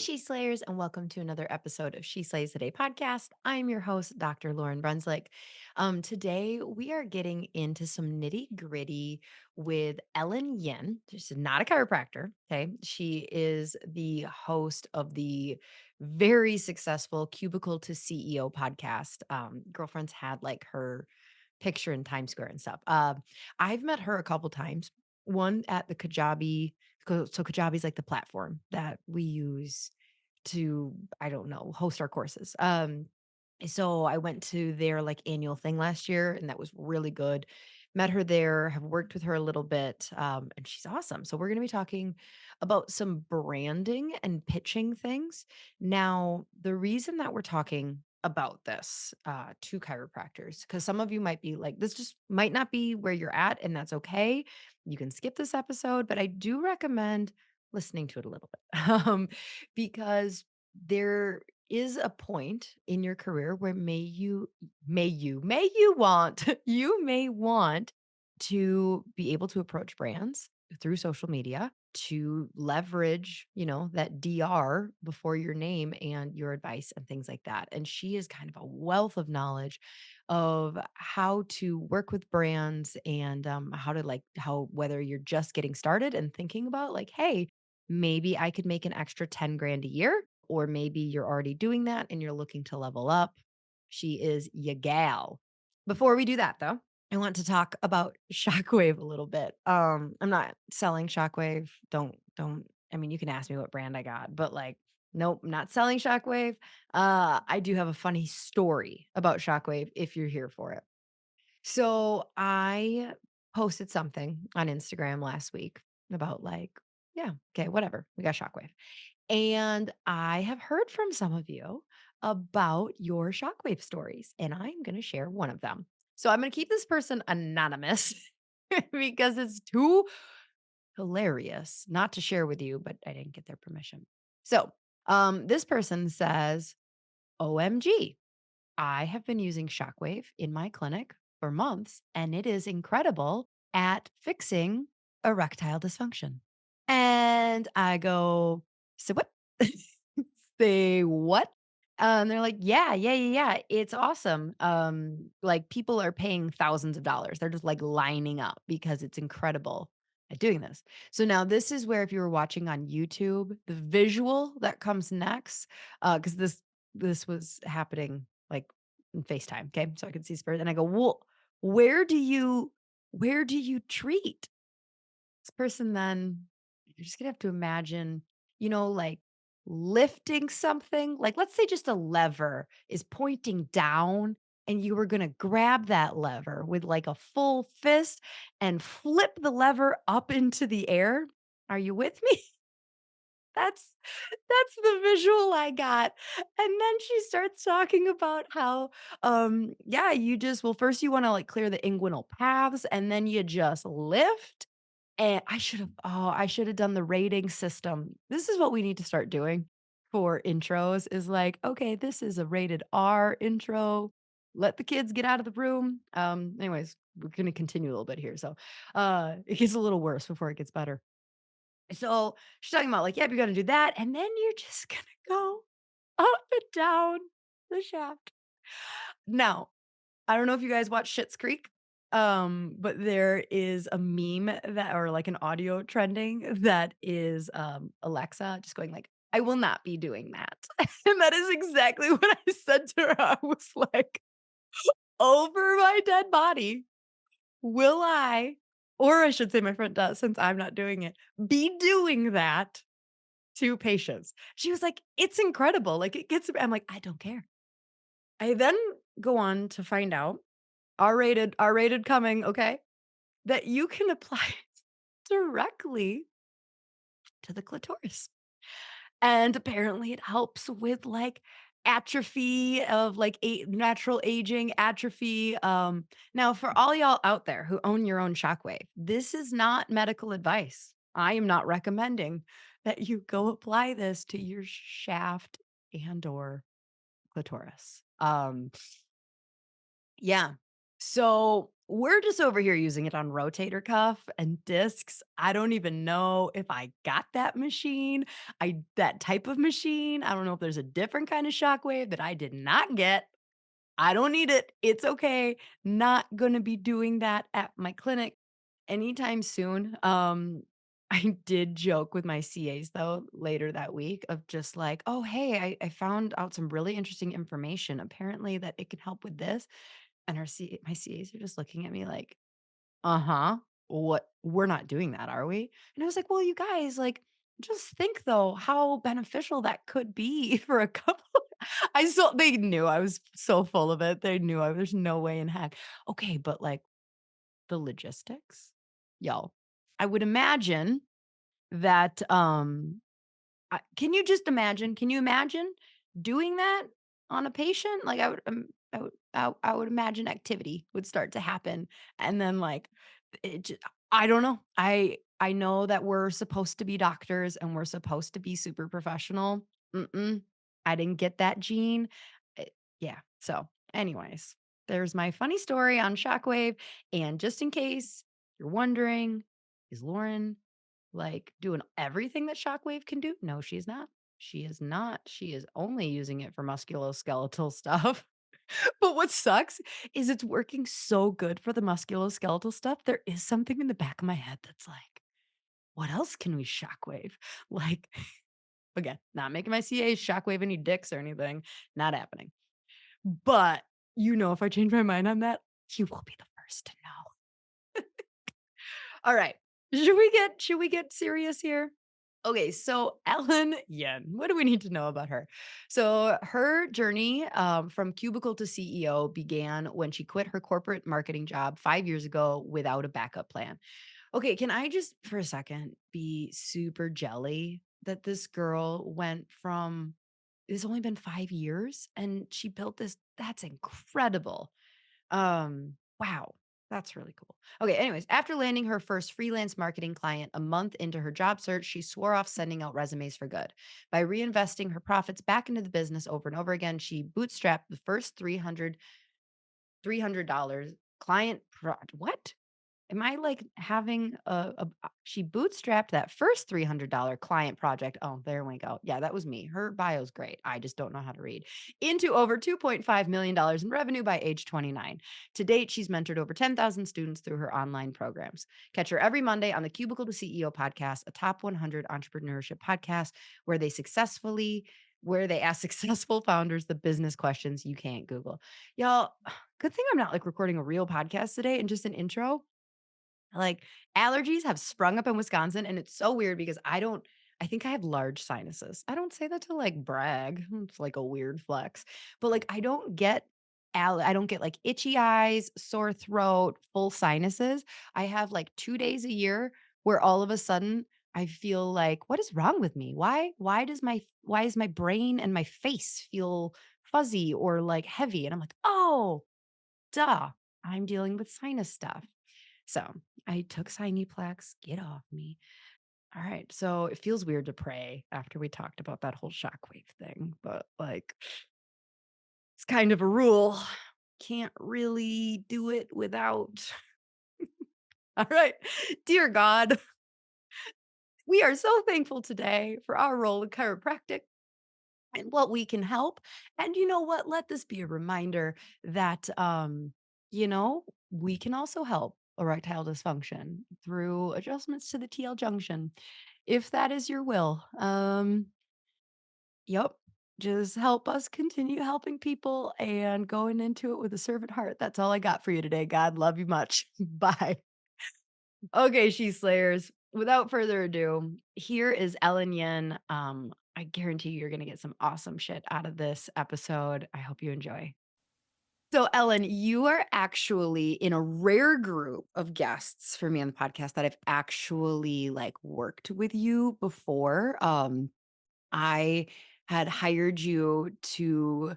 She Slayers, and welcome to another episode of She Slays Today podcast. I'm your host, Dr. Lauren Brunslick. Today, we are getting into some nitty gritty with Ellen Yin. She's not a chiropractor. Okay. She is the host of the very successful Cubicle to CEO podcast. Girlfriends had like her picture in Times Square and stuff. I've met her a couple times. One at the Kajabi. So Kajabi is like the platform that we use to, I don't know, host our courses. So I went to their like annual thing last year, and that was really good. Met her there, have worked with her a little bit, and she's awesome. So we're going to be talking about some branding and pitching things. Now, the reason that we're talking about this to chiropractors, because some of you might be like, this just might not be where you're at, and that's okay. You can skip this episode, but I do recommend listening to it a little bit because there is a point in your career where may you want you may want to be able to approach brands through social media to leverage, that DR before your name and your advice and things like that. And she is kind of a wealth of knowledge of how to work with brands and how to how whether you're just getting started and thinking about like, hey, maybe I could make an extra 10 grand a year, or maybe you're already doing that and you're looking to level up. She is ya gal. Before we do that though, I want to talk about Shockwave a little bit. I'm not selling Shockwave. Don't I mean, you can ask me what brand I got, but like nope, I'm not selling Shockwave. I do have a funny story about Shockwave if you're here for it. So I posted something on Instagram last week about like, yeah, okay, whatever. We got Shockwave. And I have heard from some of you about your Shockwave stories, and I'm going to share one of them. So I'm going to keep this person anonymous because it's too hilarious not to share with you, but I didn't get their permission. So this person says, OMG, I have been using Shockwave in my clinic for months, and it is incredible at fixing erectile dysfunction. And I go, so what? Say what? They're like, yeah, yeah, yeah, yeah. It's awesome. Like people are paying thousands of dollars. They're just like lining up because it's incredible at doing this. So now this is where if you were watching on YouTube, the visual that comes next, because this was happening like in FaceTime. Okay. So I could see Spurs. And I go, well, where do you where do you treat? This person then you're just gonna have to imagine, like lifting something. Like, let's say just a lever is pointing down and you were gonna grab that lever with like a full fist and flip the lever up into the air. Are you with me? That's that's the visual I got. And then she starts talking about how yeah, you just well, first you want to like clear the inguinal paths and then you just lift. And I should have done the rating system. This is what we need to start doing for intros is like, okay, this is a rated R intro. Let the kids get out of the room. Anyways, we're going to continue a little bit here. So, it gets a little worse before it gets better. So she's talking about like, yeah, you're gonna do that, and then you're just gonna go up and down the shaft. Now, I don't know if you guys watch Schitt's Creek, but there is a meme that or like an audio trending that is Alexa just going like, I will not be doing that. And that is exactly what I said to her. I was like, over my dead body. Will I, or I should say my friend does since I'm not doing it, be doing that to patients? She was like, "It's incredible." Like it gets I'm like, "I don't care." I then go on to find out R-rated coming, okay, that you can apply it directly to the clitoris. And apparently it helps with like atrophy of like natural aging atrophy. Now for all y'all out there who own your own shockwave, this is not medical advice. I am not recommending that you go apply this to your shaft and or clitoris. Yeah. So we're just over here using it on rotator cuff and discs. I don't even know if I got that machine. That type of machine. I don't know if there's a different kind of shockwave that I did not get. I don't need it. It's okay. Not gonna be doing that at my clinic anytime soon. I did joke with my CAs though later that week of just like, oh, hey, I found out some really interesting information. Apparently that it can help with this. And my CAs are just looking at me like, uh-huh. What we're not doing that, are we? And I was like, well, you guys, like, just think though how beneficial that could be for a couple. They knew I was so full of it. They knew there's no way in heck. Okay, but like the logistics, yo, I would imagine that can you imagine doing that on a patient? Like, I would imagine activity would start to happen, and then, like, it ju I don't know. I know that we're supposed to be doctors, and we're supposed to be super professional. Mm-mm, I didn't get that gene. Eh yeah, so, anyways, there's my funny story on Shockwave, and just in case you're wondering, is Lauren like, doing everything that Shockwave can do? No, she's not. She is not. She is only using it for musculoskeletal stuff. But what sucks is it's working so good for the musculoskeletal stuff. There is something in the back of my head that's like, what else can we shockwave? Like, again, not making my CAs shockwave any dicks or anything. Not happening. But if I change my mind on that, you will be the first to know. All right. Should we get serious here? Okay, so Ellen Yin, what do we need to know about her? So her journey from Cubicle to CEO began when she quit her corporate marketing job 5 years ago without a backup plan. Okay, can I just for a second be super jelly that this girl went from it's only been 5 years and she built this? That's incredible. Wow, that's really cool. Okay, anyways, after landing her first freelance marketing client a month into her job search, she swore off sending out resumes for good. By reinvesting her profits back into the business over and over again, she bootstrapped the first $300 client what? Am I like having she bootstrapped that first $300 client project. Oh, there we go. Yeah, that was me. Her bio's great. I just don't know how to read. Into over $2.5 million in revenue by age 29. To date, she's mentored over 10,000 students through her online programs. Catch her every Monday on the Cubicle to CEO podcast, a top 100 entrepreneurship podcast where they ask successful founders the business questions you can't Google. Y'all, good thing I'm not like recording a real podcast today and just an intro. Like, allergies have sprung up in Wisconsin, and it's so weird because I think I have large sinuses. I don't say that to, like, brag. It's like a weird flex. But, like, I don't get, like, itchy eyes, sore throat, full sinuses. I have, like, 2 days a year where all of a sudden I feel like, "What is wrong with me? Why is my brain and my face feel fuzzy or, like, heavy?" And I'm like, "Oh, duh. I'm dealing with sinus stuff." So I took Sinuplex, get off me. All right. So it feels weird to pray after we talked about that whole shockwave thing, but like it's kind of a rule. Can't really do it without. All right. Dear God, we are so thankful today for our role in chiropractic and what we can help. And you know what? Let this be a reminder that we can also help erectile dysfunction through adjustments to the TL junction if that is your will. Yep. Just help us continue helping people and going into it with a servant heart. That's all I got for you today. God love you much. Bye. Okay, she slayers. Without further ado, here is Ellen Yin. I guarantee you're going to get some awesome shit out of this episode. I hope you enjoy. So, Ellen, you are actually in a rare group of guests for me on the podcast that I've actually like worked with you before. I had hired you to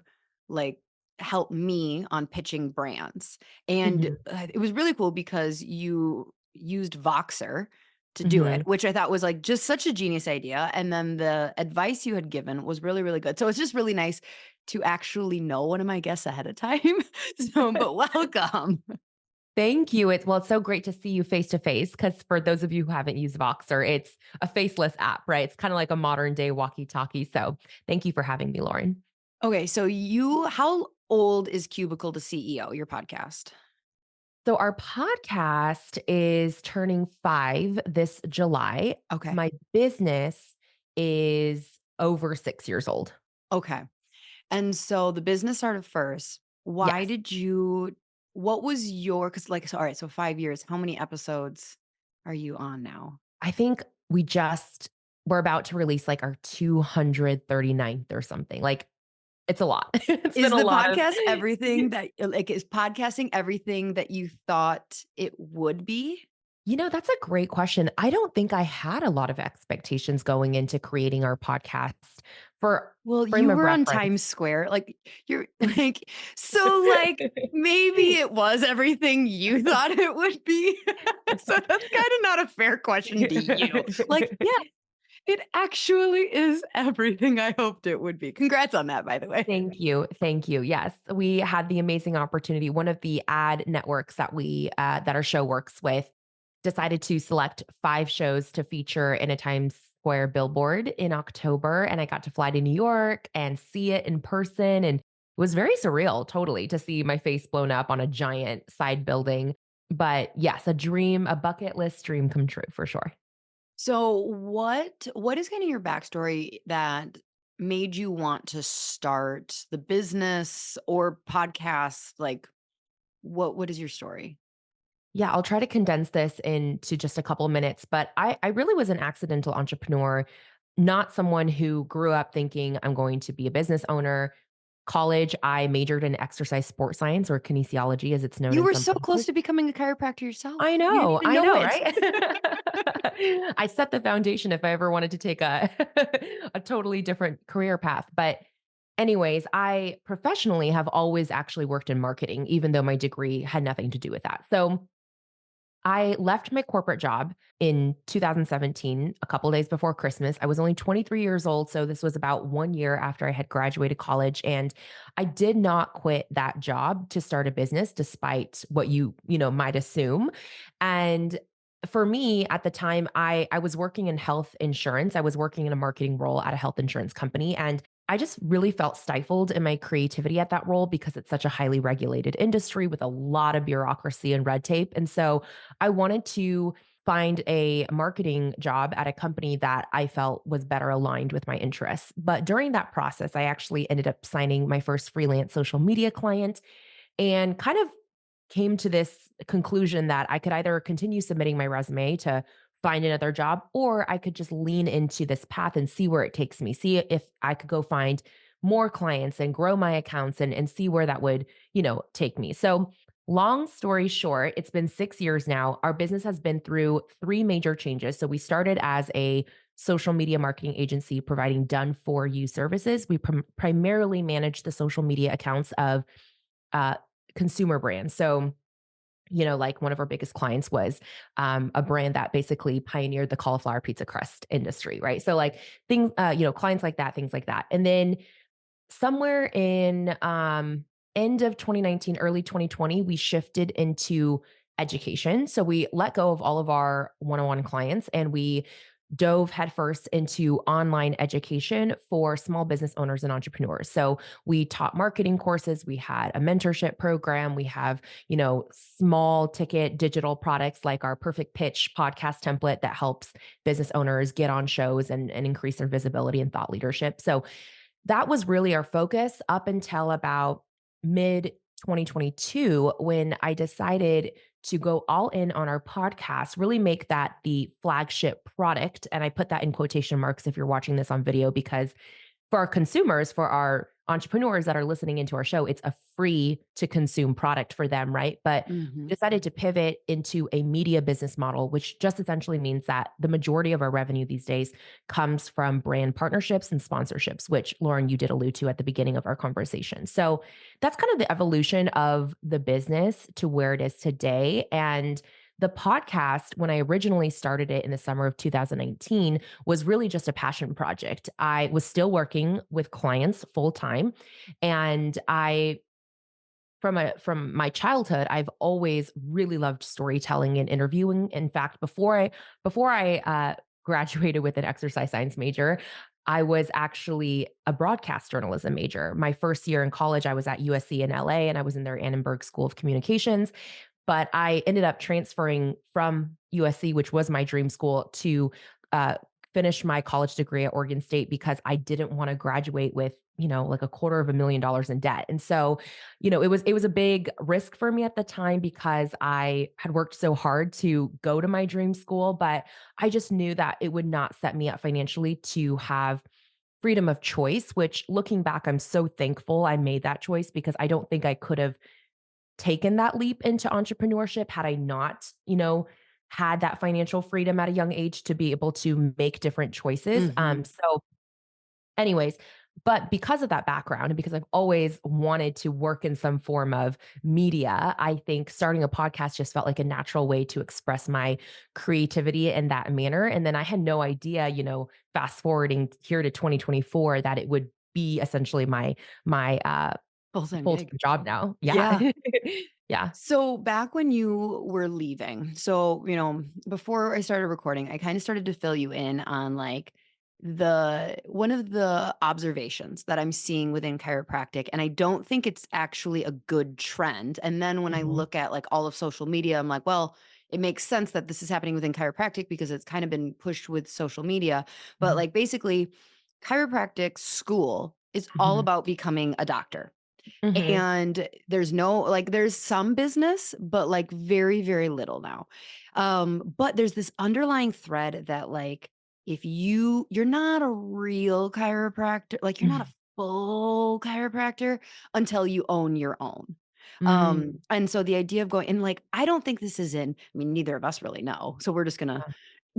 like help me on pitching brands. And Mhm. it was really cool because you used Voxer to do it, Mhm. which I thought was, like, just such a genius idea, and then the advice you had given was really, really good. So it's just really nice to actually know one of my guests ahead of time. So, but welcome. Thank you. It's so great to see you face to face because for those of you who haven't used Voxer, it's a faceless app, right? It's kind of like a modern day walkie-talkie. So thank you for having me, Lauren. Okay, so how old is Cubicle to CEO, your podcast? So our podcast is turning 5 this July. Okay, My business is over 6 years old. okay. And so the business started first. Why Yes. did you what was your 'cause, like, so alright, so 5 years, how many episodes are you on now? I think we're about to release like our 239th or something. Like it's a lot. It's been Is a the lot of podcast everything that like, is podcasting everything that you thought it would be? That's a great question. I don't think I had a lot of expectations going into creating our podcast. For Well, frame you of were on reference. Times Square, like, you're like so, like, maybe it was everything you thought it would be. So that's kinda not a fair question to you. Like, yeah, it actually is everything I hoped it would be. Congrats on that, by the way. Thank you. Thank you. Yes, we had the amazing opportunity. One of the ad networks that our show works with decided to select 5 shows to feature in a Times Square billboard in October, and I got to fly to New York and see it in person, and it was very surreal, totally, to see my face blown up on a giant side building. But yes, a bucket list dream come true for sure. So what is kinda your backstory that made you want to start the business or podcast? Like, what is your story? Yeah, I'll try to condense this into just a couple minutes, but I really was an accidental entrepreneur, not someone who grew up thinking I'm going to be a business owner. College, I majored in exercise sport science or kinesiology as it's known You in were some so close places. to becoming a chiropractor yourself. You didn't even I know know, it. right? I set the foundation if I ever wanted to take a a totally different career path. But anyways, I professionally have always actually worked in marketing, even though my degree had nothing to do with that. So I left my corporate job in 2017, a couple days before Christmas. I was only 23 years old, so this was about 1 year after I had graduated college, and I did not quit that job to start a business despite what you might assume. And for me at the time, I was working in health insurance. I was working in a marketing role at a health insurance company, and I just really felt stifled in my creativity at that role because it's such a highly regulated industry with a lot of bureaucracy and red tape. And so I wanted to find a marketing job at a company that I felt was better aligned with my interests. But during that process, I actually ended up signing my first freelance social media client and kind of came to this conclusion that I could either continue submitting my resume to find another job or I could just lean into this path and see where it takes me. See if I could go find more clients and grow my accounts and see where that would take me. So, long story short, it's been 6 years now. Our business has been through 3 major changes. So, we started as a social media marketing agency providing done for you services. We primarily manage the social media accounts of uh, consumer brands. So, like one of our biggest clients was a brand that basically pioneered the cauliflower pizza crust industry, right? So, like clients like that, things like that. And then somewhere in end of 2019, early 2020, we shifted into education. So we let go of all of our one-on-one clients and we dove headfirst into online education for small business owners and entrepreneurs. So we taught marketing courses, we had a mentorship program, we have small ticket digital products like our Perfect Pitch podcast template that helps business owners get on shows and increase their visibility and thought leadership. So that was really our focus up until about mid 2022 when I decided to go all in on our podcast, really make that the flagship product. And I put that in quotation marks if you're watching this on video, because for our consumers, for our entrepreneurs that are listening into our show, it's a free to consume product for them, right? But we Mhm. decided to pivot into a media business model, which just essentially means that the majority of our revenue these days comes from brand partnerships and sponsorships, which Lauren, you did allude to at the beginning of our conversation. So that's kind of the evolution of the business to where it is today. And The podcast, when I originally started it in the summer of 2019, was really just a passion project. I was still working with clients full time, and I from my childhood, I've always really loved storytelling and interviewing. In fact, before I graduated with an exercise science major, I was actually a broadcast journalism major. My first year in college, I was at USC in LA, and I was in their Annenberg School of Communications. But I ended up transferring from USC, which was my dream school, to uh, finish my college degree at Oregon State because I didn't want to graduate with, like $250,000 in debt. And so, it was a big risk for me at the time because I had worked so hard to go to my dream school, but I just knew that it would not set me up financially to have freedom of choice, which looking back, I'm so thankful I made that choice because I don't think I could have taken that leap into entrepreneurship had I not, had that financial freedom at a young age to be able to make different choices. Mhm. So anyways, but because of that background and because I've always wanted to work in some form of media, I think starting a podcast just felt like a natural way to express my creativity in that manner. And then I had no idea, fast forwarding here to 2024, that it would be essentially my Full-time gig. full-time job now. Yeah. Yeah. Yeah. So back when you were leaving, before I started recording, I kind of started to fill you in on like the one of the observations that I'm seeing within chiropractic, and I don't think it's actually a good trend. And then when I Mhm, look at like all of social media, I'm like, well, it makes sense that this is happening within chiropractic because it's kind of been pushed with social media. But mhm, like basically, chiropractic school is all mhm, about becoming a doctor. mhm, And there's no like, there's some business, but, like, very, very little now. But there's this underlying thread that, like, if you're not a real chiropractor, like, you're not a mhm, full chiropractor until you own your own. mm, And so the idea of going and, like, I don't think this is in I mean, neither of us really know, so we're just gonna yeah.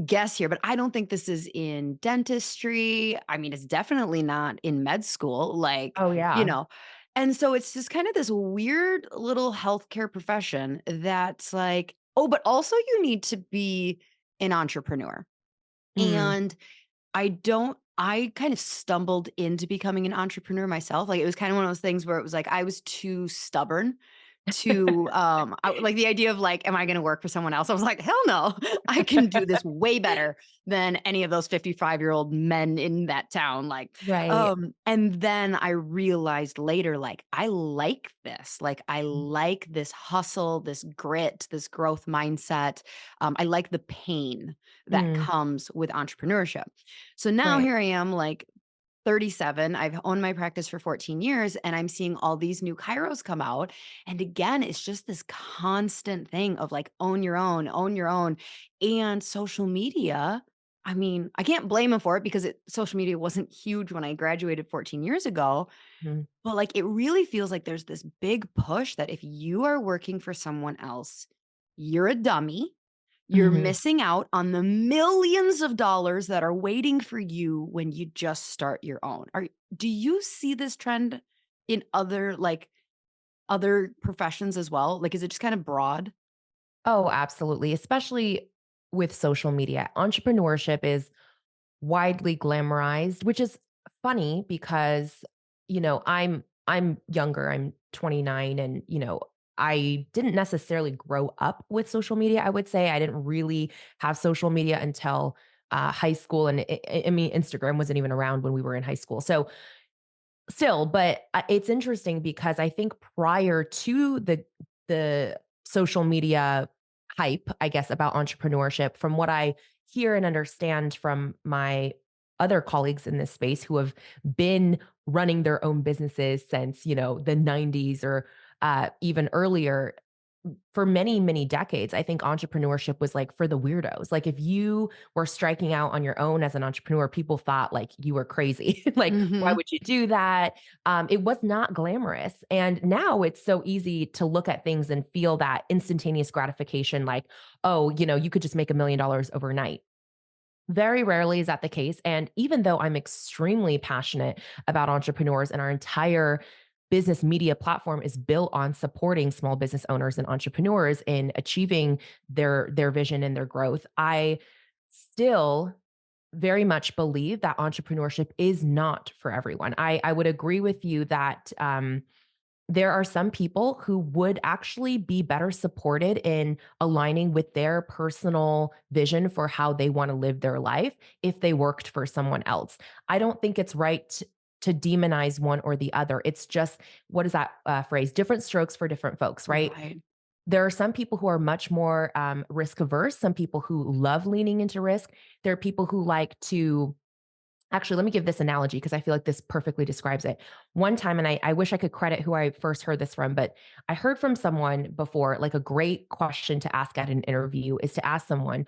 guess here, but I don't think this is in dentistry. I mean, it's definitely not in med school, like, Oh, you yeah. know. And so it's just kind of this weird little healthcare profession that's like, oh, but also you need to be an entrepreneur. Mm, And I kind of stumbled into becoming an entrepreneur myself. Like, it was kind of one of those things where it was like I was too stubborn to, like, the idea of, like, "Am I gonna work for someone else?" I was like, "Hell no. I can do this way better than any of those 55-year-old men in that town," like, right. and then I realized later, like, I like this. Like, I like this hustle, this grit, this growth mindset. I like the pain that Mm, comes with entrepreneurship. So now right. here I am, like 37. I've owned my practice for 14 years and I'm seeing all these new chiros come out. And again, it's just this constant thing of like own your own, own your own. And social media, I mean, I can't blame them for it because social media wasn't huge when I graduated 14 years ago. Mhm, But like it really feels like there's this big push that if you are working for someone else, you're a dummy. You're mhm. missing out on the millions of dollars that are waiting for you when you just start your own. Do you see this trend in other professions as well? Like, is it just kind of broad? Oh, absolutely, especially with social media. Entrepreneurship is widely glamorized, which is funny because, I'm younger, I'm 29, and, I didn't necessarily grow up with social media, I would say. I didn't really have social media until, high school, and I mean, Instagram wasn't even around when we were in high school. So, still, but, it's interesting because I think prior to the social media hype, I guess, about entrepreneurship, from what I hear and understand from my other colleagues in this space who have been running their own businesses since, the '90s or, even earlier, for many, many decades, I think entrepreneurship was like for the weirdos. Like if you were striking out on your own as an entrepreneur, people thought like you were crazy. Like, why Mhm. would you do that? It was not glamorous. And now it's so easy to look at things and feel that instantaneous gratification, like, oh, you could just make $1 million overnight. Very rarely is that the case. And even though I'm extremely passionate about entrepreneurs and our entire business media platform is built on supporting small business owners and entrepreneurs in achieving their vision and their growth. I still very much believe that entrepreneurship is not for everyone. I would agree with you that there are some people who would actually be better supported in aligning with their personal vision for how they want to live their life if they worked for someone else. I don't think it's right to demonize one or the other. It's just, what is that phrase? Different strokes for different folks, right? Right. There are some people who are much more risk averse, some people who love leaning into risk. There are people who like to actually, let me give this analogy because I feel like this perfectly describes it. One time, and I wish I could credit who I first heard this from, but I heard from someone before, like a great question to ask at an interview is to ask someone,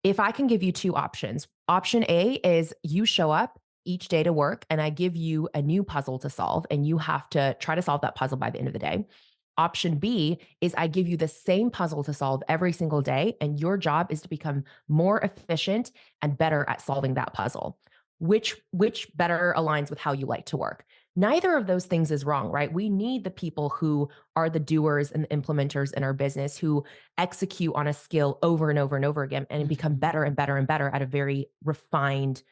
if I can give you two options. Option A is you show up each day to work and I give you a new puzzle to solve, and you have to try to solve that puzzle by the end of the day. Option B is I give you the same puzzle to solve every single day, and your job is to become more efficient and better at solving that puzzle. Which better aligns with how you like to work? Neither of those things is wrong, right? We need the people who are the doers and the implementers in our business who execute on a skill over and over and over again and become Mhm. better and better and better at a very refined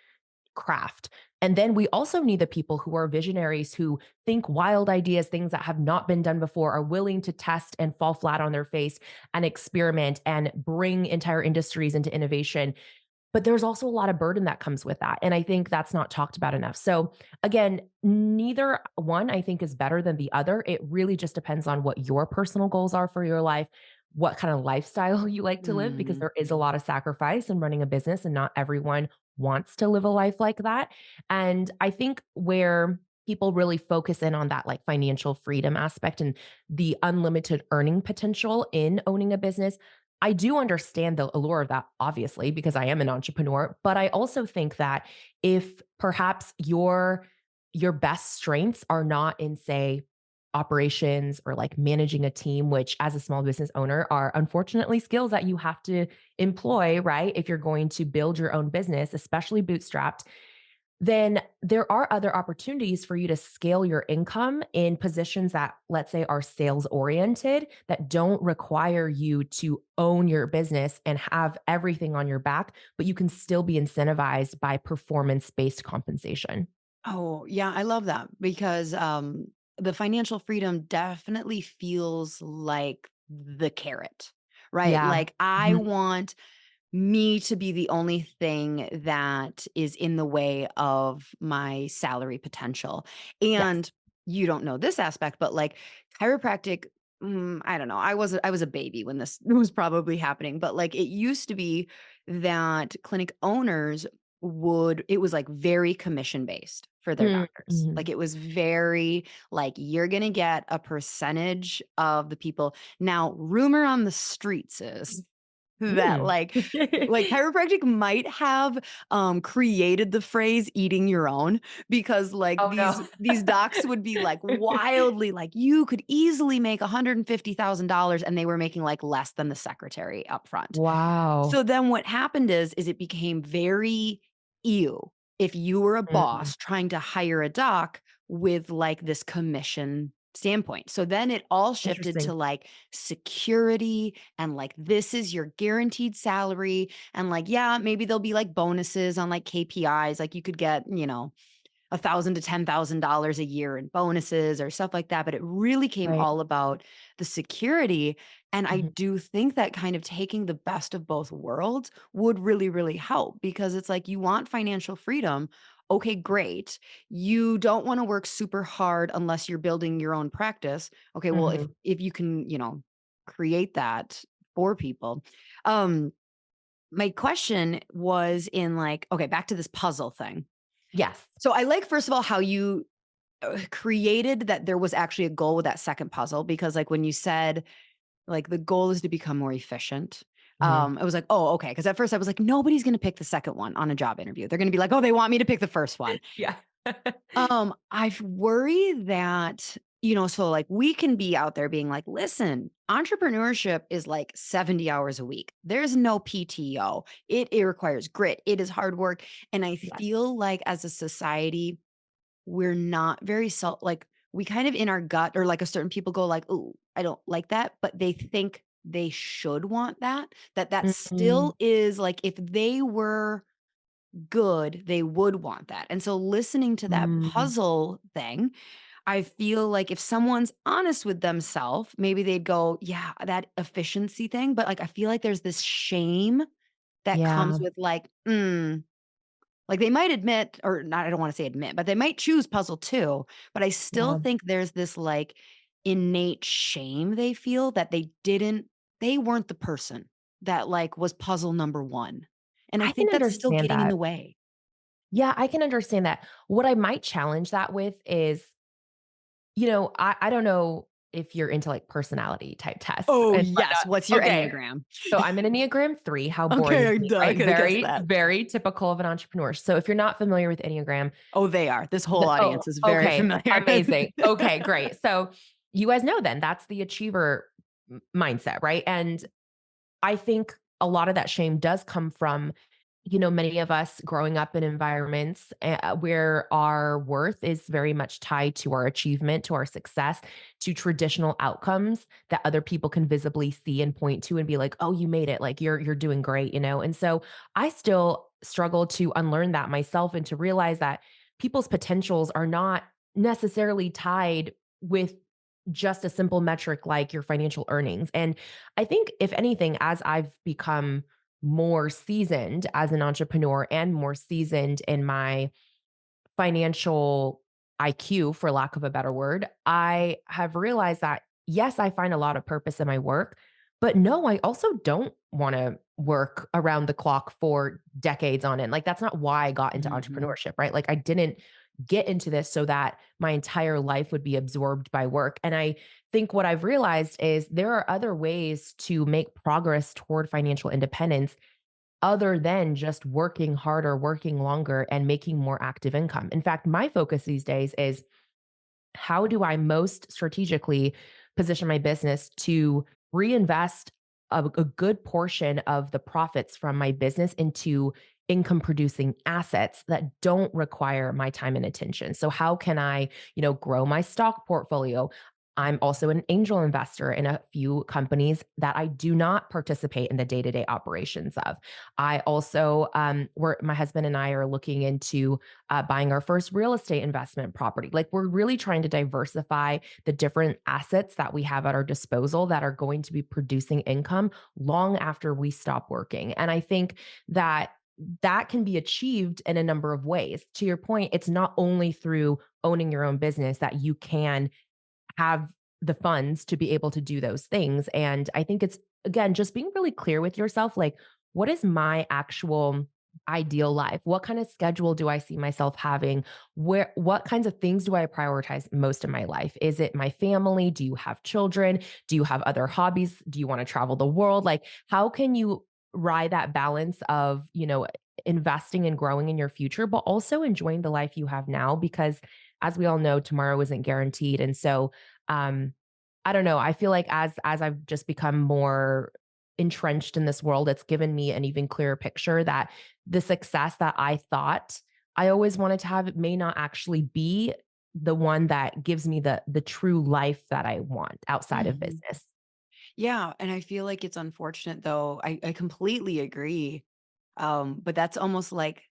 craft. And then we also need the people who are visionaries who think wild ideas, things that have not been done before, are willing to test and fall flat on their face and experiment and bring entire industries into innovation. But there's also a lot of burden that comes with that. And I think that's not talked about enough. So, again, neither one I think is better than the other. It really just depends on what your personal goals are for your life, what kind of lifestyle you like to live, because Mhm. there is a lot of sacrifice in running a business, and not everyone wants to live a life like that. And I think where people really focus in on that like financial freedom aspect and the unlimited earning potential in owning a business, I do understand the allure of that, obviously, because I am an entrepreneur. But I also think that if perhaps your best strengths are not in, say, operations or like managing a team, which as a small business owner are unfortunately skills that you have to employ, right? If you're going to build your own business, especially bootstrapped, then there are other opportunities for you to scale your income in positions that, let's say, are sales oriented, that don't require you to own your business and have everything on your back, but you can still be incentivized by performance based compensation. Oh, yeah, I love that because, the financial freedom definitely feels like the carrot, right? Yeah. Like, I Mhm. want me to be the only thing that is in the way of my salary potential. Yes. And you don't know this aspect, but like chiropractic, I don't know. I was a baby when this was probably happening, but like it used to be that clinic owners would it was like very commission based for their Mm, doctors. Like mhm. it was very like you're going to get a percentage of the people. Now, rumor on the streets is that, Mm. like, chiropractic might have, created the phrase "eating your own" because, like, Oh, these no. docs would be, like, wildly like, you could easily make $150,000 and they were making, like, less than the secretary upfront. Wow. So then what happened is it became very ew if you were a Mm, boss trying to hire a doc with like this commission standpoint. So then it all shifted to interesting. like security and like this is your guaranteed salary and like yeah, maybe there'll be like bonuses on like KPIs like you could get, 1,000 to $10,000 a year in bonuses or stuff like that, but it really came Right. all about the security, and I Mhm. do think that kind of taking the best of both worlds would really, really help because it's like you want financial freedom. Okay, great. You don't wanna work super hard unless you're building your own practice. Okay, well, if Mhm. if you can, create that for people. Um, my question was in like okay, back to this puzzle thing. Yes. So I like, first of all, how you created that there was actually a goal with that second puzzle because, like, when you said, like, the goal is to become more efficient, Mhm. I was like, "Oh, okay." Because at first I was like, "Nobody's gonna pick the second one on a job interview. They're gonna be like, oh, they want me to pick the first one." Yeah. I worry that, so, like, we can be out there being like, "Listen, entrepreneurship is like 70 hours a week. There's no PTO. It requires grit. It is hard work." And I Yes. feel like as a society we're not very self like, we kind of in our gut or like a certain people go like, "Oh, I don't like that," but they think they should want that, that Mhm. still is like if they were good, they would want that. And so listening to that Mm. puzzle thing, I feel like if someone's honest with themselves, maybe they'd go, "Yeah, that efficiency thing," but like I feel like there's this shame that comes Yeah. with like, they might admit or not I don't wanna say admit, but they might choose puzzle 2, but I still Yeah. think there's this, like, innate shame they feel that they weren't the person that, like, was puzzle number 1, and I I can think that's still understand getting in that. the way. Yeah, I can understand that. What I might challenge that with is, I don't know if you're into, like, personality type tests Oh, and yes, whatnot. what's your Okay. Enneagram? So I'm an Enneagram 3. How boring is Okay, me, duh, I right? coulda guessed Very, that. very typical of an entrepreneur. So if you're not familiar with Enneagram, Oh, they are. This whole oh, audience is very okay, familiar. amazing. Okay, great. So you guys know then that's the achiever mindset, right? And I think a lot of that shame does come from, many of us growing up in environments where our worth is very much tied to our achievement, to our success, to traditional outcomes that other people can visibly see and point to and be like, "Oh, you made it. Like you're doing great." And so I still struggle to unlearn that myself and to realize that people's potentials are not necessarily tied with just a simple metric like your financial earnings. And I think if anything, as I've become more seasoned as an entrepreneur and more seasoned in my financial IQ, for lack of a better word, I have realized that, yes, I find a lot of purpose in my work, but no, I also don't want to work around the clock for decades on end. Like, that's not why I got into Mhm. entrepreneurship, right? Like, I didn't get into this so that my entire life would be absorbed by work. And I think what I've realized is there are other ways to make progress toward financial independence other than just working harder, working longer, and making more active income. In fact, my focus these days is how do I most strategically position my business to reinvest a good portion of the profits from my business into income producing assets that don't require my time and attention. So how can I, grow my stock portfolio? I'm also an angel investor in a few companies that I do not participate in the day-to-day operations of. I also, my husband and I are looking into buying our first real estate investment property. Like we're really trying to diversify the different assets that we have at our disposal that are going to be producing income long after we stop working. And I think that that can be achieved in a number of ways. To your point, it's not only through owning your own business that you can have the funds to be able to do those things. And I think it's, again, just being really clear with yourself like, what is my actual ideal life? What kind of schedule do I see myself having? What kinds of things do I prioritize most in my life? Is it my family? Do you have children? Do you have other hobbies? Do you want to travel the world? Like, how can you ride that balance of, investing and growing in your future, but also enjoying the life you have now? Because as we all know, tomorrow isn't guaranteed. And so um, I don't know. I feel like as I've just become more entrenched in this world, it's given me an even clearer picture that the success that I thought I always wanted to have may not actually be the one that gives me the true life that I want outside of Mhm. business. Yeah, and I feel like it's unfortunate though. I completely agree. But that's almost like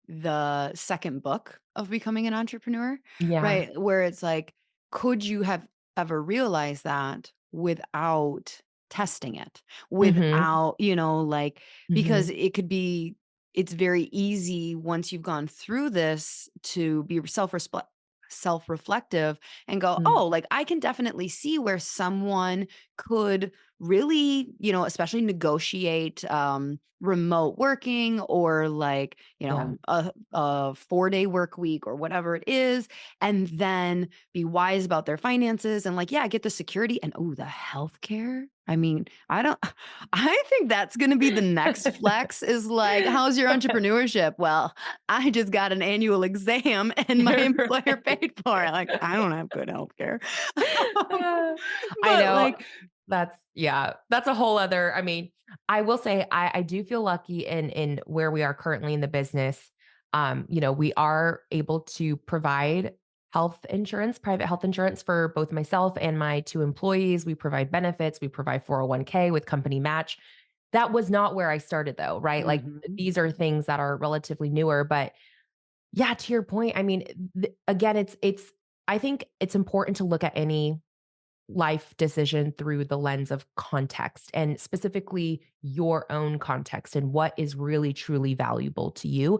the second book of becoming an entrepreneur, Yeah. right? Where it's like, could you have ever realized that without testing it? Mhm. Without, like, because Mhm. it could be, it's very easy once you've gone through this to be self-reflective and go, Mm. oh, like I can definitely see where someone could really, especially negotiate remote working or like, Yeah. a 4-day work week or whatever it is, and then be wise about their finances and like, yeah, get the security and oh, the healthcare. I mean, I don't I think that's gonna be the next flex is like, how's your entrepreneurship? Well, I just got an annual exam and my employer Right. paid for it. Like, I don't have good healthcare. Um, Uh, I but know. like That's a whole other. I mean, I will say I do feel lucky in where we are currently in the business. We are able to provide health insurance, private health insurance for both myself and my 2 employees. We provide benefits, we provide 401k with company match. That was not where I started though, right? Like Mhm. these are things that are relatively newer, but yeah, to your point, I mean, again, it's I think it's important to look at any life decision through the lens of context and specifically your own context and what is really truly valuable to you.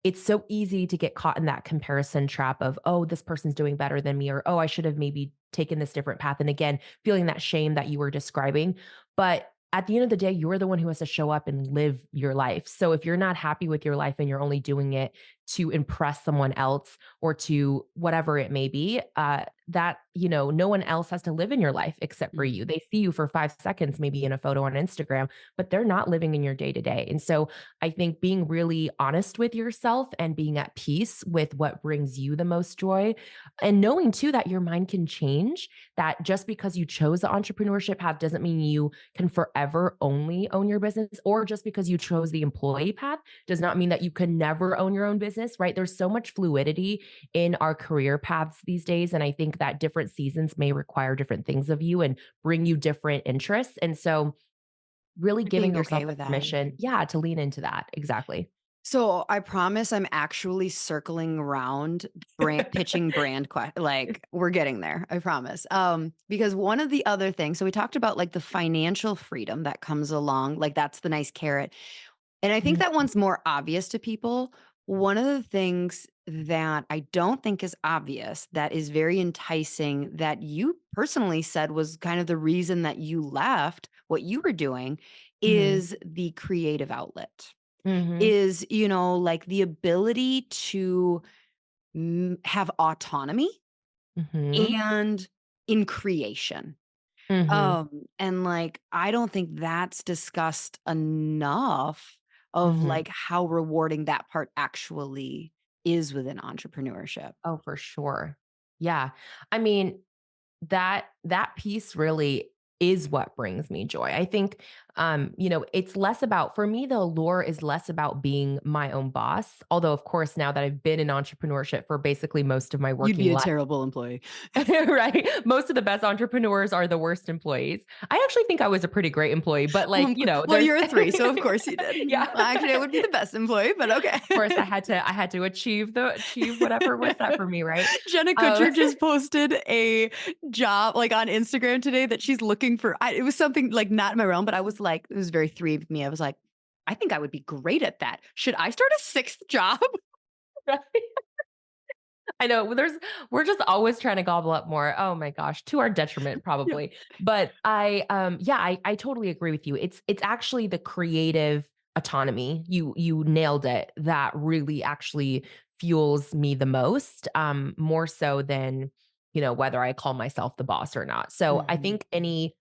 It's so easy to get caught in that comparison trap of, oh, this person's doing better than me, or oh, I should have maybe taken this different path. And again, feeling that shame that you were describing. But at the end of the day, you're the one who has to show up and live your life. So if you're not happy with your life and you're only doing it to impress someone else or to whatever it may be, that, no one else has to live in your life except for you. Mhm. They see you for 5 seconds, maybe in a photo on Instagram, but they're not living in your day to day. And so I think being really honest with yourself and being at peace with what brings you the most joy and knowing too that your mind can change, that just because you chose the entrepreneurship path doesn't mean you can forever only own your business, or just because you chose the employee path does not mean that you can never own your own business, right? There's so much fluidity in our career paths these days. And I think that different seasons may require different things of you and bring you different interests. And so, really giving Being yourself okay the with that. permission, yeah, to lean into that. Exactly. So I promise I'm actually circling around pitching like we're getting there. I promise. Because one of the other things, so we talked about like the financial freedom that comes along, like that's the nice carrot. And I think Mhm, that one's more obvious to people. One of the things that I don't think is obvious that is very enticing that you personally said was kind of the reason that you left what you were doing mhm, is the creative outlet mhm, is, like the ability to have autonomy mhm, and in creation. mhm, And like, I don't think that's discussed enough of mhm. like how rewarding that part actually is within entrepreneurship. Oh, for sure. Yeah. I mean, that piece really is what brings me joy. I think it's less about, for me, the allure is less about being my own boss. Although of course now that I've been in entrepreneurship for basically most of my You'd working be a life. terrible employee. Right? Most of the best entrepreneurs are the worst employees. I actually think I was a pretty great employee, but like, Well, there's you're a 3, so of course you did. yeah. Well, actually, I would be the best employee, but okay. Of course I had to achieve whatever was set for me, right? Jenna Um Kutcher just posted a job, like, on Instagram today that she's looking for it was something, like, not in my realm, but I was like it was very 3 of me. I was like, "I think I would be great at that. Should I start a 6th job?" I know. We're just always trying to gobble up more. Oh my gosh, to our detriment Yeah. probably. But I totally agree with you. It's actually the creative autonomy. You nailed it. That really actually fuels me the most. More so than, whether I call myself the boss or not. So I Mhm. think any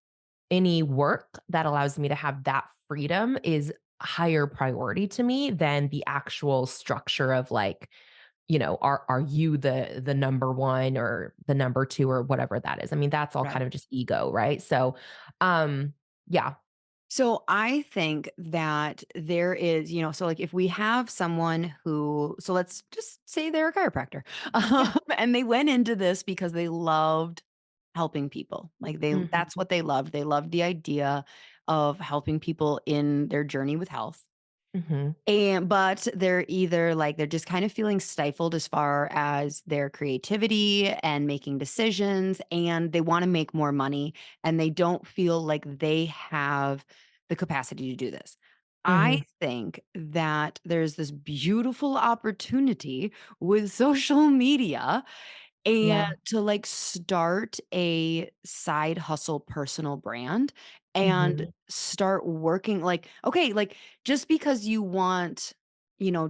work that allows me to have that freedom is higher priority to me than the actual structure of like, are you the number 1 or the number 2 or whatever that is. I mean, that's all kind Right. of just ego, right? So, yeah. So I think that there is, so like if we have someone who, so let's just say they're a chiropractor, Yeah. and they went into this because they loved helping people. Like Mhm, that's what they loved. They loved the idea of helping people in their journey with health. mhm, But they're either like they're just kind of feeling stifled as far as their creativity and making decisions, and they want to make more money, and they don't feel like they have the capacity to do this. I mhm. think that there's this beautiful opportunity with social media and Yeah. to, like, start a side hustle personal brand and Mhm, start working like, okay, like, just because you want,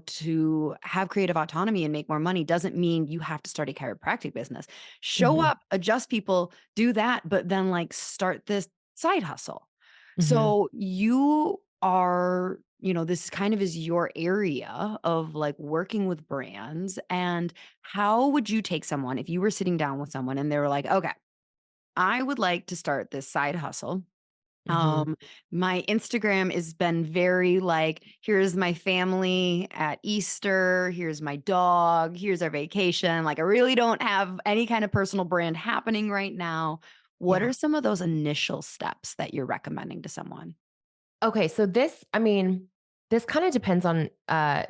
to have creative autonomy and make more money doesn't mean you have to start a chiropractic business. Show mhm, up, adjust people, do that, but then, like, start this side hustle. mhm, So you are, this kind of is your area of, like, working with brands, and how would you take someone if you were sitting down with someone and they were like, "Okay, I would like to start this side hustle. Mhm. Um, my Instagram has been very like, here's my family at Easter, here's my dog, here's our vacation. Like, I really don't have any kind of personal brand happening right now. What Yeah. are some of those initial steps that you're recommending to someone? Okay, so this, I mean, this kind of depends on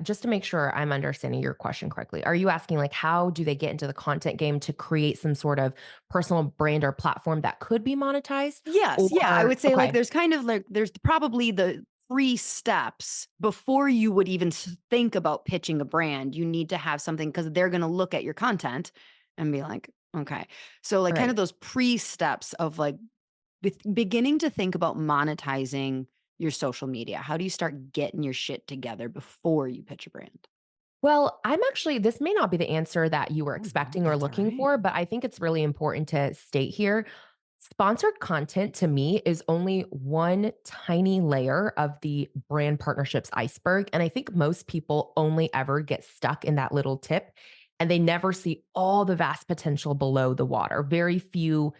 just to make sure I'm understanding your question correctly. Are you asking like how do they get into the content game to create some sort of personal brand or platform that could be monetized? Yes, yeah, I Or would say, like, okay, there's kind of, like there's probably the 3 steps before you would even think about pitching a brand. You need to have something because 'cause they're gonna look at your content and be like, "Okay." So, like, kind of right. those pre-steps of, like, beginning to think about monetizing your social media. How do you start getting your shit together before you pitch a brand? Well, I'm actually, this may not be the answer that you were Oh, no, expecting or that's looking alright. for, but I think it's really important to state here. Sponsored content to me is only one tiny layer of the brand partnerships iceberg. And I think most people only ever get stuck in that little tip and they never see all the vast potential below the water. Very few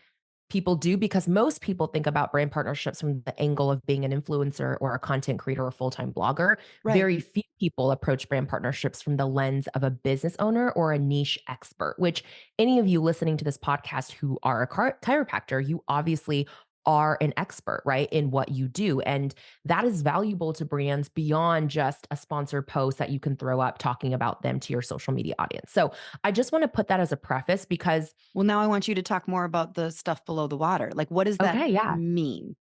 people do because most people think about brand partnerships from the angle of being an influencer or a content creator or full-time blogger. Right. Very few people approach brand partnerships from the lens of a business owner or a niche expert, which any of you listening to this podcast who are a chiropractor, you obviously are an expert, right, in what you do. And that is valuable to brands beyond just a sponsored post that you can throw up talking about them to your social media audience. So I just want to put that as a preface because, Well, now I want you to talk more about the stuff below the water. Like, what does that okay, yeah. mean?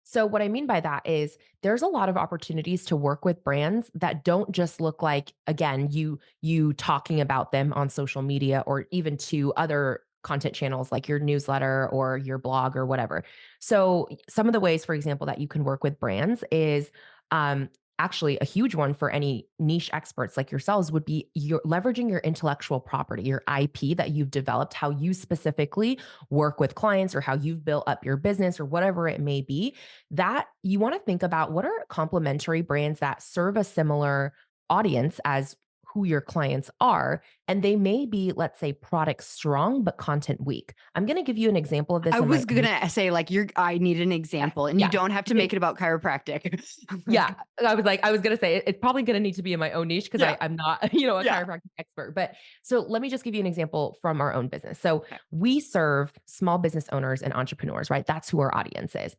So, what I mean by that is there's a lot of opportunities to work with brands that don't just look like, again, you talking about them on social media or even to other content channels like your newsletter or your blog or whatever. So, some of the ways, for example, that you can work with brands is um, actually a huge one for any niche experts like yourselves would be your leveraging your intellectual property, your IP that you've developed, how you specifically work with clients or how you've built up your business or whatever it may be that you want to think about what are complementary brands that serve a similar audience as who your clients are. And they may be, let's say, product strong, but content weak. I'm going to give you an example of I this in my was own. gonna say, like, I need an Yes. example, and you Yes. don't have to make it about chiropractic. Yeah, Like, I was gonna say it's probably gonna need to be in my own niche because yeah, I'm not, a yeah. chiropractic expert. But so let me just give you an example from our own business. So Okay. we serve small business owners and entrepreneurs, right? That's who our audience is.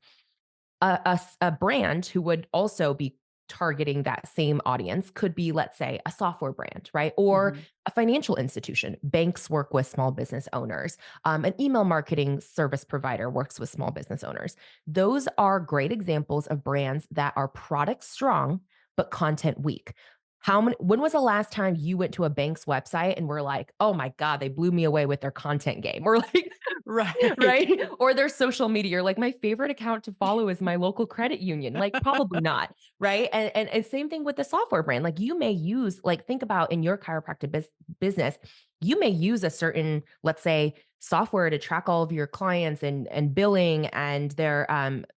A brand who would also be targeting that same audience could be, let's say, a software brand, right? Or Mhm. a financial institution. Banks work with small business owners. An email marketing service provider works with small business owners. Those are great examples of brands that are product strong, but content weak. When was the last time you went to a bank's website and were like, oh my God, they blew me away with their content game? Or like, Right. right? Or their social media. Or like my favorite account to follow is my local credit union. Like probably not, right? And same thing with the software brand. Like you may use, like think about in your chiropractic business, you may use a certain, let's say, software to track all of your clients and billing and their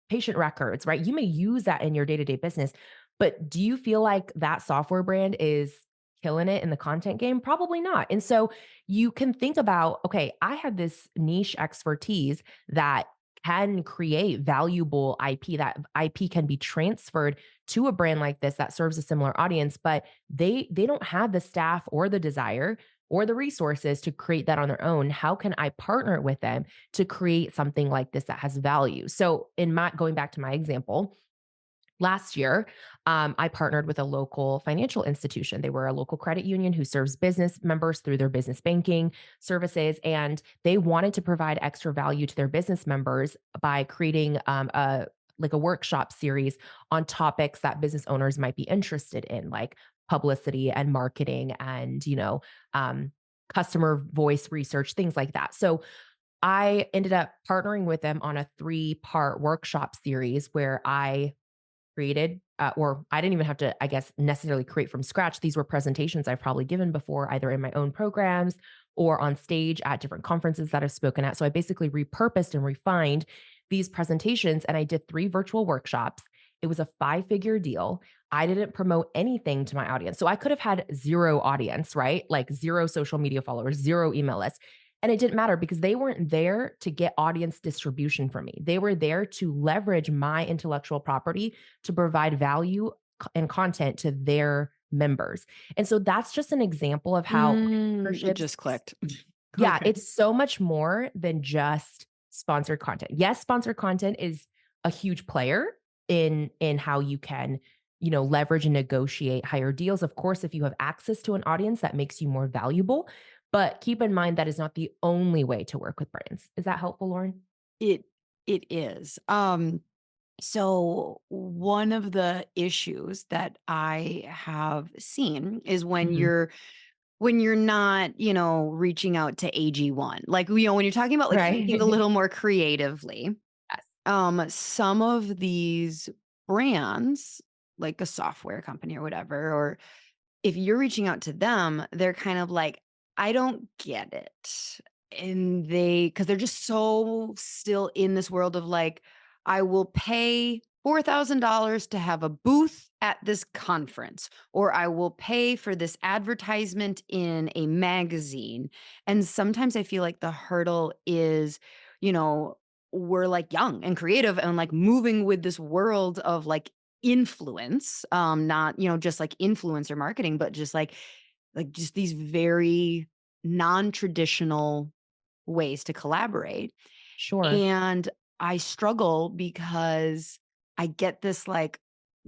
patient records, right? You may use that in your day to day business, but do you feel like that software brand is killing it in the content game? Probably not. And so you can think about, okay, I have this niche expertise that can create valuable IP. That IP can be transferred to a brand like this that serves a similar audience, but they don't have the staff or the desire or the resources to create that on their own. How can I partner with them to create something like this that has value? So in my going back to my example, last year, I partnered with a local financial institution. They were a local credit union who serves business members through their business banking services, and they wanted to provide extra value to their business members by creating a like a workshop series on topics that business owners might be interested in, like publicity and marketing, and um, customer voice research, things like that. So I ended up partnering with them on a 3-part workshop series where I created, or I didn't even have to, I guess, necessarily create from scratch. These were presentations I've probably given before, either in my own programs or on stage at different conferences that I've spoken at. So I basically repurposed and refined these presentations and I did 3 virtual workshops. It was a 5-figure deal. I didn't promote anything to my audience. So I could have had 0 audience, right? Like 0 social media followers, 0 email lists. And it didn't matter because they weren't there to get audience distribution from me. They were there to leverage my intellectual property to provide value and content to their members. And so that's just an example of how It partnerships, just clicked. yeah, Okay. it's so much more than just sponsored content. Yes, sponsored content is a huge player in how you can, leverage and negotiate higher deals. Of course, if you have access to an audience, that makes you more valuable. But keep in mind that is not the only way to work with brands. Is that helpful, Lauren? It it is. So one of the issues that I have seen is Mhm. when you're not, reaching out to AG1. Like, when you're talking about like thinking a Right. little more creatively, Yes. some of these brands, like a software company or whatever, or if you're reaching out to them, they're kind of like, "I don't get it." And because they're just so still in this world of like, "I will pay $4,000 to have a booth at this conference," or "I will pay for this advertisement in a magazine." And sometimes I feel like the hurdle is, you know, we're like young and creative and like moving with this world of like influence, not, just like influencer marketing, but just like just these very non-traditional ways to collaborate. Sure. And I struggle because I get this like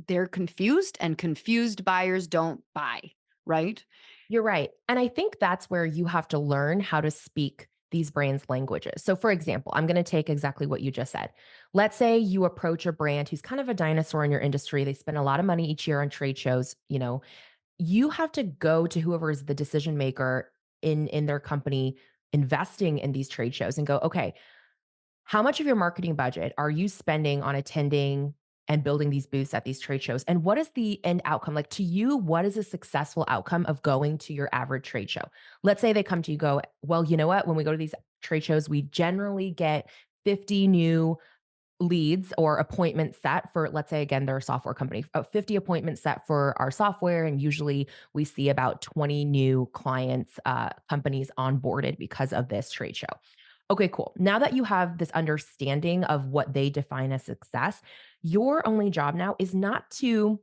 they're confused and confused buyers don't buy, right? You're right. And I think that's where you have to learn how to speak these brands' languages. So, for example, I'm going to take exactly what you just said. Let's say you approach a brand who's kind of a dinosaur in your industry. They spend a lot of money each year on trade shows. You have to go to whoever is the decision maker in their company investing in these trade shows and go, okay, how much of your marketing budget are you spending on attending and building these booths at these trade shows? And what is the end outcome? Like to you, what is a successful outcome of going to your average trade show? Let's say they come to you, go, well, you know what? When we go to these trade shows, we generally get 50 new leads or appointments set for, let's say, again, they're a software company, 50 appointments set for our software. And usually we see about 20 new clients, companies onboarded because of this trade show. Okay, cool. Now that you have this understanding of what they define as success, your only job now is not to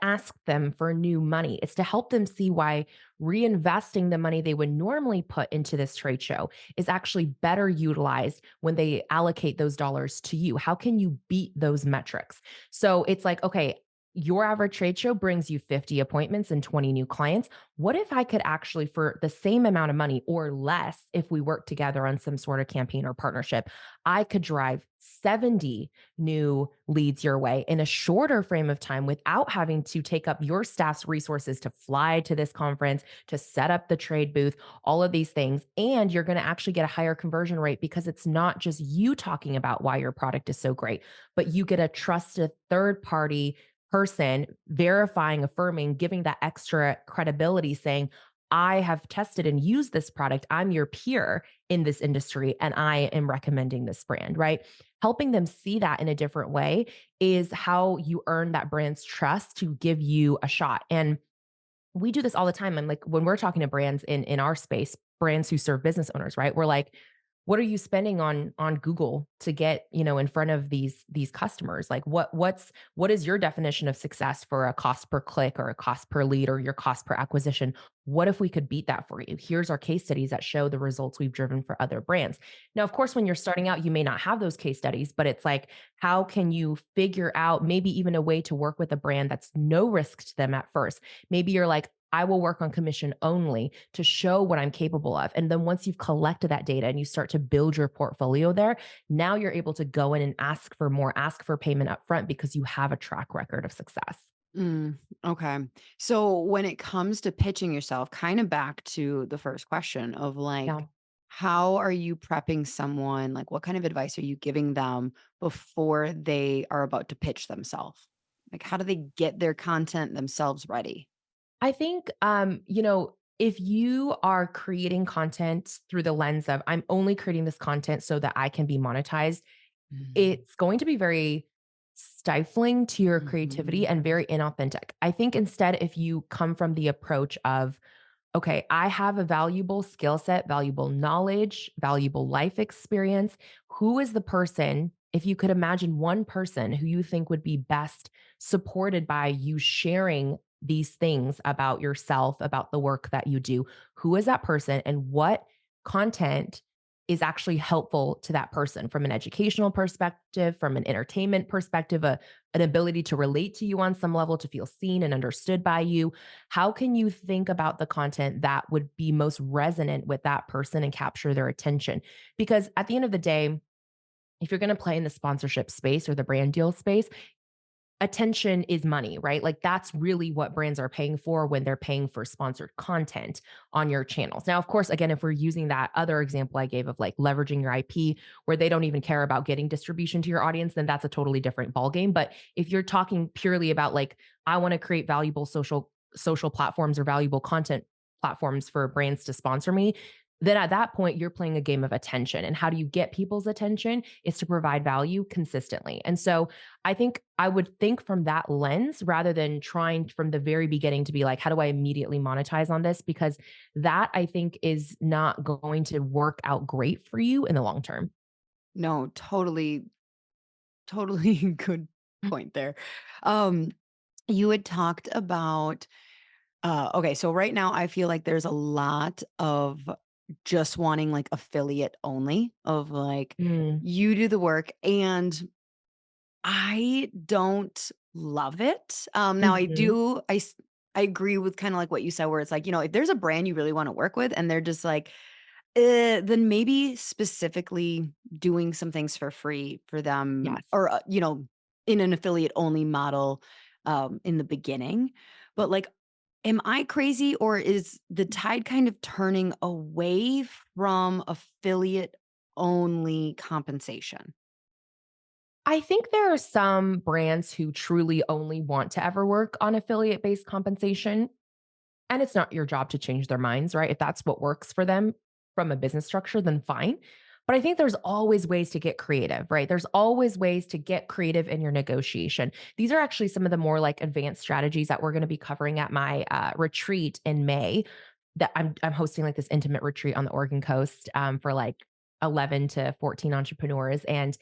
ask them for new money. It's to help them see why reinvesting the money they would normally put into this trade show is actually better utilized when they allocate those dollars to you. How can you beat those metrics? So it's like, okay, your average trade show brings you 50 appointments and 20 new clients. What if I could actually, for the same amount of money or less, if we work together on some sort of campaign or partnership, I could drive 70 new leads your way in a shorter frame of time without having to take up your staff's resources to fly to this conference, to set up the trade booth, all of these things. And you're going to actually get a higher conversion rate because it's not just you talking about why your product is so great, but you get a trusted third party person verifying, affirming, giving that extra credibility, saying, I have tested and used this product. I'm your peer in this industry and I am recommending this brand, right? Helping them see that in a different way is how you earn that brand's trust to give you a shot. And we do this all the time. And like when we're talking to brands in our space, brands who serve business owners, right? We're like, what are you spending on Google to get, in front of these customers? Like what is your definition of success for a cost per click or a cost per lead or your cost per acquisition? What if we could beat that for you? Here's our case studies that show the results we've driven for other brands. Now, of course, when you're starting out, you may not have those case studies, but it's like, how can you figure out maybe even a way to work with a brand that's no risk to them at first? Maybe you're like, I will work on commission only to show what I'm capable of. And then once you've collected that data and you start to build your portfolio there, now you're able to go in and ask for more, ask for payment upfront because you have a track record of success. Okay. So when it comes to pitching yourself, kind of back to the first question of Yeah. like, how are you prepping someone? Like, what kind of advice are you giving them before they are about to pitch themselves? Like, how do they get their content themselves ready? I think, if you are creating content through the lens of, I'm only creating this content so that I can be monetized, Mm, it's going to be very stifling to your creativity mhm, and very inauthentic. I think instead, if you come from the approach of, okay, I have a valuable skill set, valuable knowledge, valuable life experience. Who is the person, if you could imagine one person who you think would be best supported by you sharing these things about yourself, about the work that you do? Who is that person and what content is actually helpful to that person from an educational perspective, from an entertainment perspective, an ability to relate to you on some level, to feel seen and understood by you? How can you think about the content that would be most resonant with that person and capture their attention? Because at the end of the day, if you're going to play in the sponsorship space or the brand deal space, attention is money, right? Like that's really what brands are paying for when they're paying for sponsored content on your channels. Now, of course, again, if we're using that other example I gave of like leveraging your IP where they don't even care about getting distribution to your audience, then that's a totally different ballgame. But if you're talking purely about like, I want to create valuable social platforms or valuable content platforms for brands to sponsor me, then at that point you're playing a game of attention. And how do you get people's attention is to provide value consistently. And so I think I would think from that lens rather than trying from the very beginning to be like, how do I immediately monetize on this? Because that I think is not going to work out great for you in the long term. No, totally good point there. Um, you had talked about okay, so right now I feel like there's a lot of just wanting like affiliate only of like Mm, you do the work and I don't love it. Now mhm. I agree with kind of like what you said where it's like, if there's a brand you really want to work with and they're just like then maybe specifically doing some things for free for them Yes. or, in an affiliate only model, in the beginning. But like, am I crazy or is the tide kind of turning away from affiliate only compensation? I think there are some brands who truly only want to ever work on affiliate based compensation. And it's not your job to change their minds, right? If that's what works for them from a business structure, then fine. But I think there's always ways to get creative, right? There's always ways to get creative in your negotiation. These are actually some of the more like advanced strategies that we're going to be covering at my retreat in May. That I'm hosting like this intimate retreat on the Oregon coast for like 11 to 14 entrepreneurs, and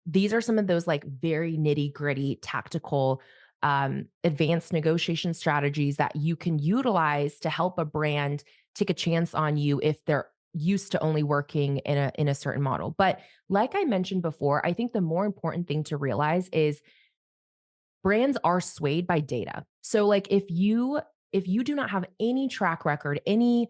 these are some of those like very nitty gritty tactical advanced negotiation strategies that you can utilize to help a brand take a chance on you if they're used to only working in a certain model. But like I mentioned before, I think the more important thing to realize is brands are swayed by data. So like if you do not have any track record, any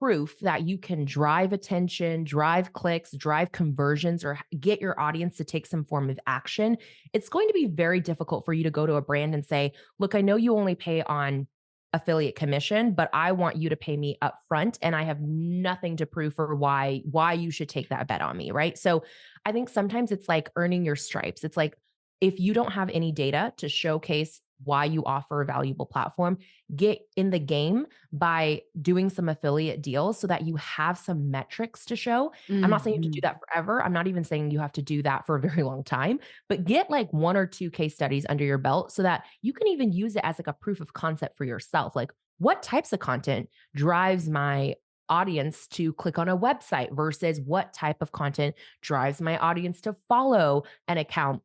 proof that you can drive attention, drive clicks, drive conversions, or get your audience to take some form of action, it's going to be very difficult for you to go to a brand and say, look, I know you only pay on affiliate commission, but I want you to pay me upfront and I have nothing to prove for why you should take that bet on me, right? So I think sometimes it's like earning your stripes. It's like if you don't have any data to showcase why you offer a valuable platform, get in the game by doing some affiliate deals so that you have some metrics to show. I'm not saying you have to do Mhm. that forever. I'm not even saying you have to do that for a very long time, but get like one or two case studies under your belt so that you can even use it as like a proof of concept for yourself. Like, what types of content drives my audience to click on a website versus what type of content drives my audience to follow an account?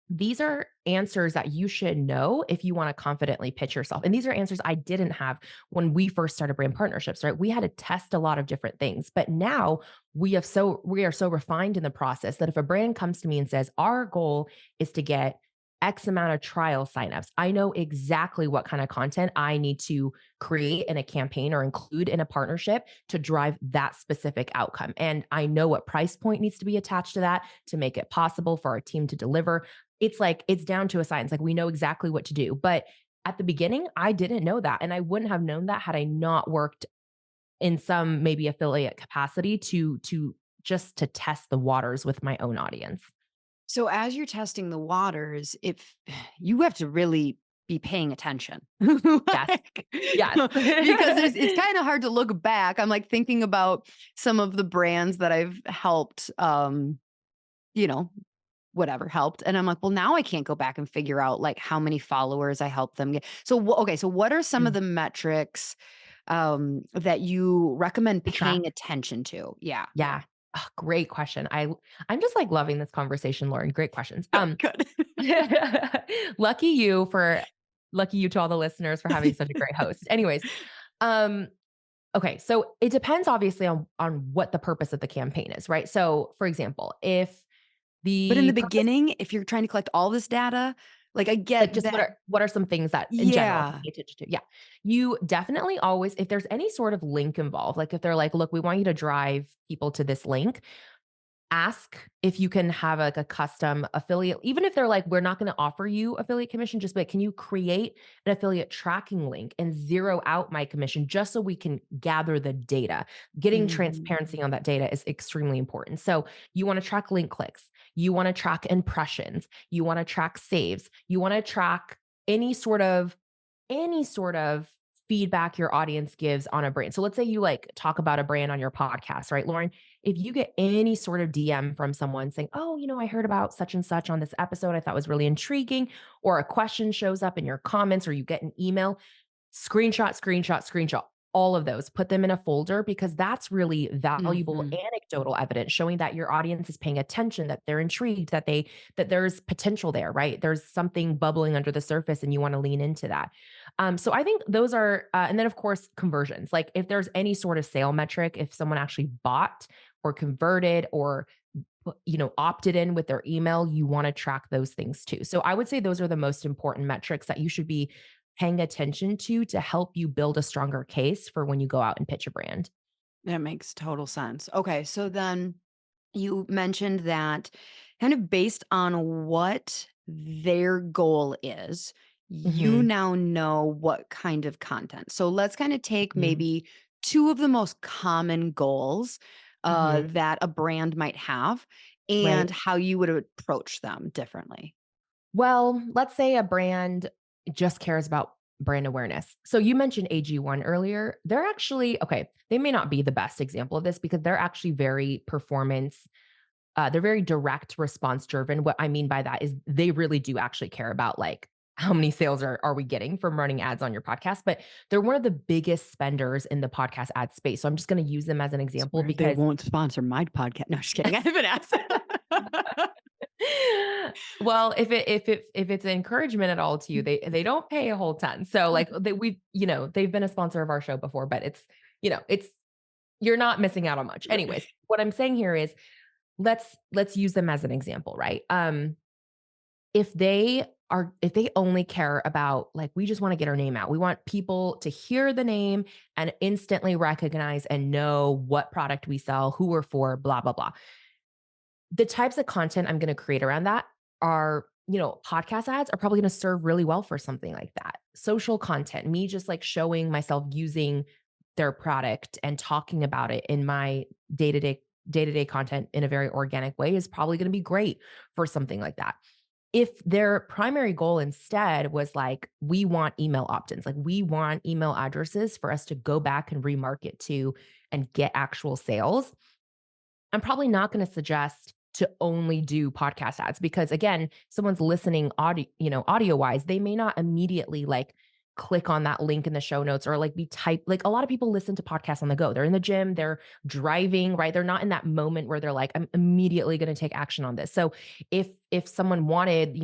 These are answers that you should know if you want to confidently pitch yourself. And these are answers I didn't have when we first started brand partnerships, right? We had to test a lot of different things. But now we are so refined in the process that if a brand comes to me and says, "Our goal is to get X amount of trial signups," I know exactly what kind of content I need to create in a campaign or include in a partnership to drive that specific outcome. And I know what price point needs to be attached to that to make it possible for our team to deliver. It's like it's down to a science. Like we know exactly what to do. But at the beginning, I didn't know that. And I wouldn't have known that had I not worked in some maybe affiliate capacity to just to test the waters with my own audience. So as you're testing the waters, if you have to really be paying attention. Yes. Like, Yes. because it's kind of hard to look back. I'm like thinking about some of the brands that I've helped you know, whatever helped. And I'm like, well, now I can't go back and figure out like how many followers I helped them get. So okay, so what are some of Mm. the metrics that you recommend To track. paying attention to? Yeah. Yeah. Oh, great question. I'm just like loving this conversation, Lauren. Great questions. Good. Lucky you for lucky you to all the listeners for having such a great host. Anyways, um, okay, so it depends obviously on what the purpose of the campaign is, right? So, for example, if But in the the purpose beginning, if you're trying to collect all this data, like, I like, get just that. what are some things that in general to Yeah. pay attention to? Yeah. You definitely always if there's any sort of link involved, like if they're like, "Look, we want you to drive people to this link," ask if you can have like a custom affiliate, even if they're like, we're not going to offer you affiliate commission, just like, can you create an affiliate tracking link and zero out my commission just so we can gather the data? Getting Mhm. transparency on that data is extremely important. So you want to track link clicks, you want to track impressions, you want to track saves, you want to track any sort of any sort of feedback your audience gives on a brand. So let's say you like talk about a brand on your podcast, right, Lauren? If you get any sort of DM from someone saying, "Oh, I heard about such and such on this episode, I thought was really intriguing," or a question shows up in your comments or you get an email, screenshot, screenshot, screenshot, all of those, put them in a folder because that's really valuable Mhm. anecdotal evidence showing that your audience is paying attention, that they're intrigued, that there's potential there, right? There's something bubbling under the surface and you want to lean into that. So I think those are, and then of course, conversions. Like if there's any sort of sale metric, if someone actually bought or converted or opted in with their email, you want to track those things too. So I would say those are the most important metrics that you should be paying attention to help you build a stronger case for when you go out and pitch a brand. That makes total sense. Okay, so then you mentioned that kind of based on what their goal is, you Mhm, now know what kind of content. So let's kind of take mhm, maybe two of the most common goals mhm, that a brand might have and right. how you would approach them differently. Well, let's say a brand just cares about brand awareness. So you mentioned AG1 earlier. They're actually okay, they may not be the best example of this because they're actually very performance. They're very direct response driven. What I mean by that is they really do actually care about like how many sales are we getting from running ads on your podcast, but they're one of the biggest spenders in the podcast ad space. So I'm just going to use them as an example Swear they because won't sponsor my podcast. No, just kidding. I haven't asked. well, if it's an encouragement at all to you, they don't pay a whole ton. So like they've been a sponsor of our show before, but it's you're not missing out on much. Right. Anyways, what I'm saying here is let's use them as an example, right? If they only care about like we just want to get our name out. We want people to hear the name and instantly recognize and know what product we sell, who we're for, blah blah blah. The types of content I'm going to create around that are, podcast ads are probably going to serve really well for something like that. Social content, me just like showing myself using their product and talking about it in my day-to-day content in a very organic way is probably going to be great for something like that. If their primary goal instead was like, we want email opt-ins, like we want email addresses for us to go back and remarket to and get actual sales, I'm probably not going to suggest to only do podcast ads because again, someone's listening audio wise, they may not immediately like click on that link in the show notes or like be type like a lot of people listen to podcasts on the go. They're in the gym, they're driving, right? They're not in that moment where they're like, I'm immediately going to take action on this. So if someone wanted,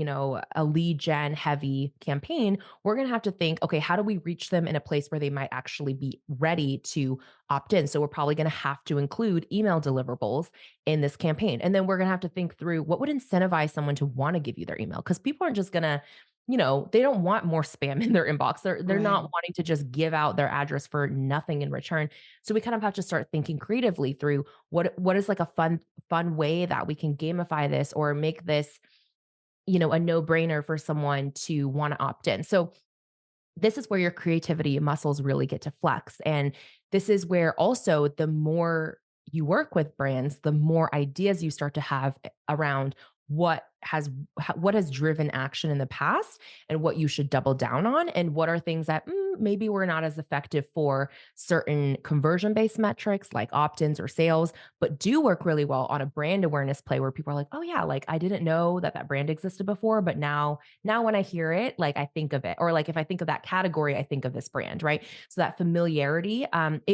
a lead gen heavy campaign, we're going to have to think, okay, how do we reach them in a place where they might actually be ready to opt in. So we're probably going to have to include email deliverables in this campaign. And then we're going to have to think through what would incentivize someone to want to give you their email because people aren't just going to they don't want more spam in their inbox. They're not Right. wanting to just give out their address for nothing in return. So we kind of have to start thinking creatively through what is like a fun way that we can gamify this or make this, a no-brainer for someone to want to opt in. So this is where your creativity muscles really get to flex. And this is where also the more you work with brands, the more ideas you start to have around what what has driven action in the past and what you should double down on, and what are things that maybe were not as effective for certain conversion based metrics like opt-ins or sales, but do work really well on a brand awareness play where people are like, oh yeah, like I didn't know that that brand existed before, but now when I hear it, like I think of it, or like if I think of that category, I think of this brand, right? So that familiarity,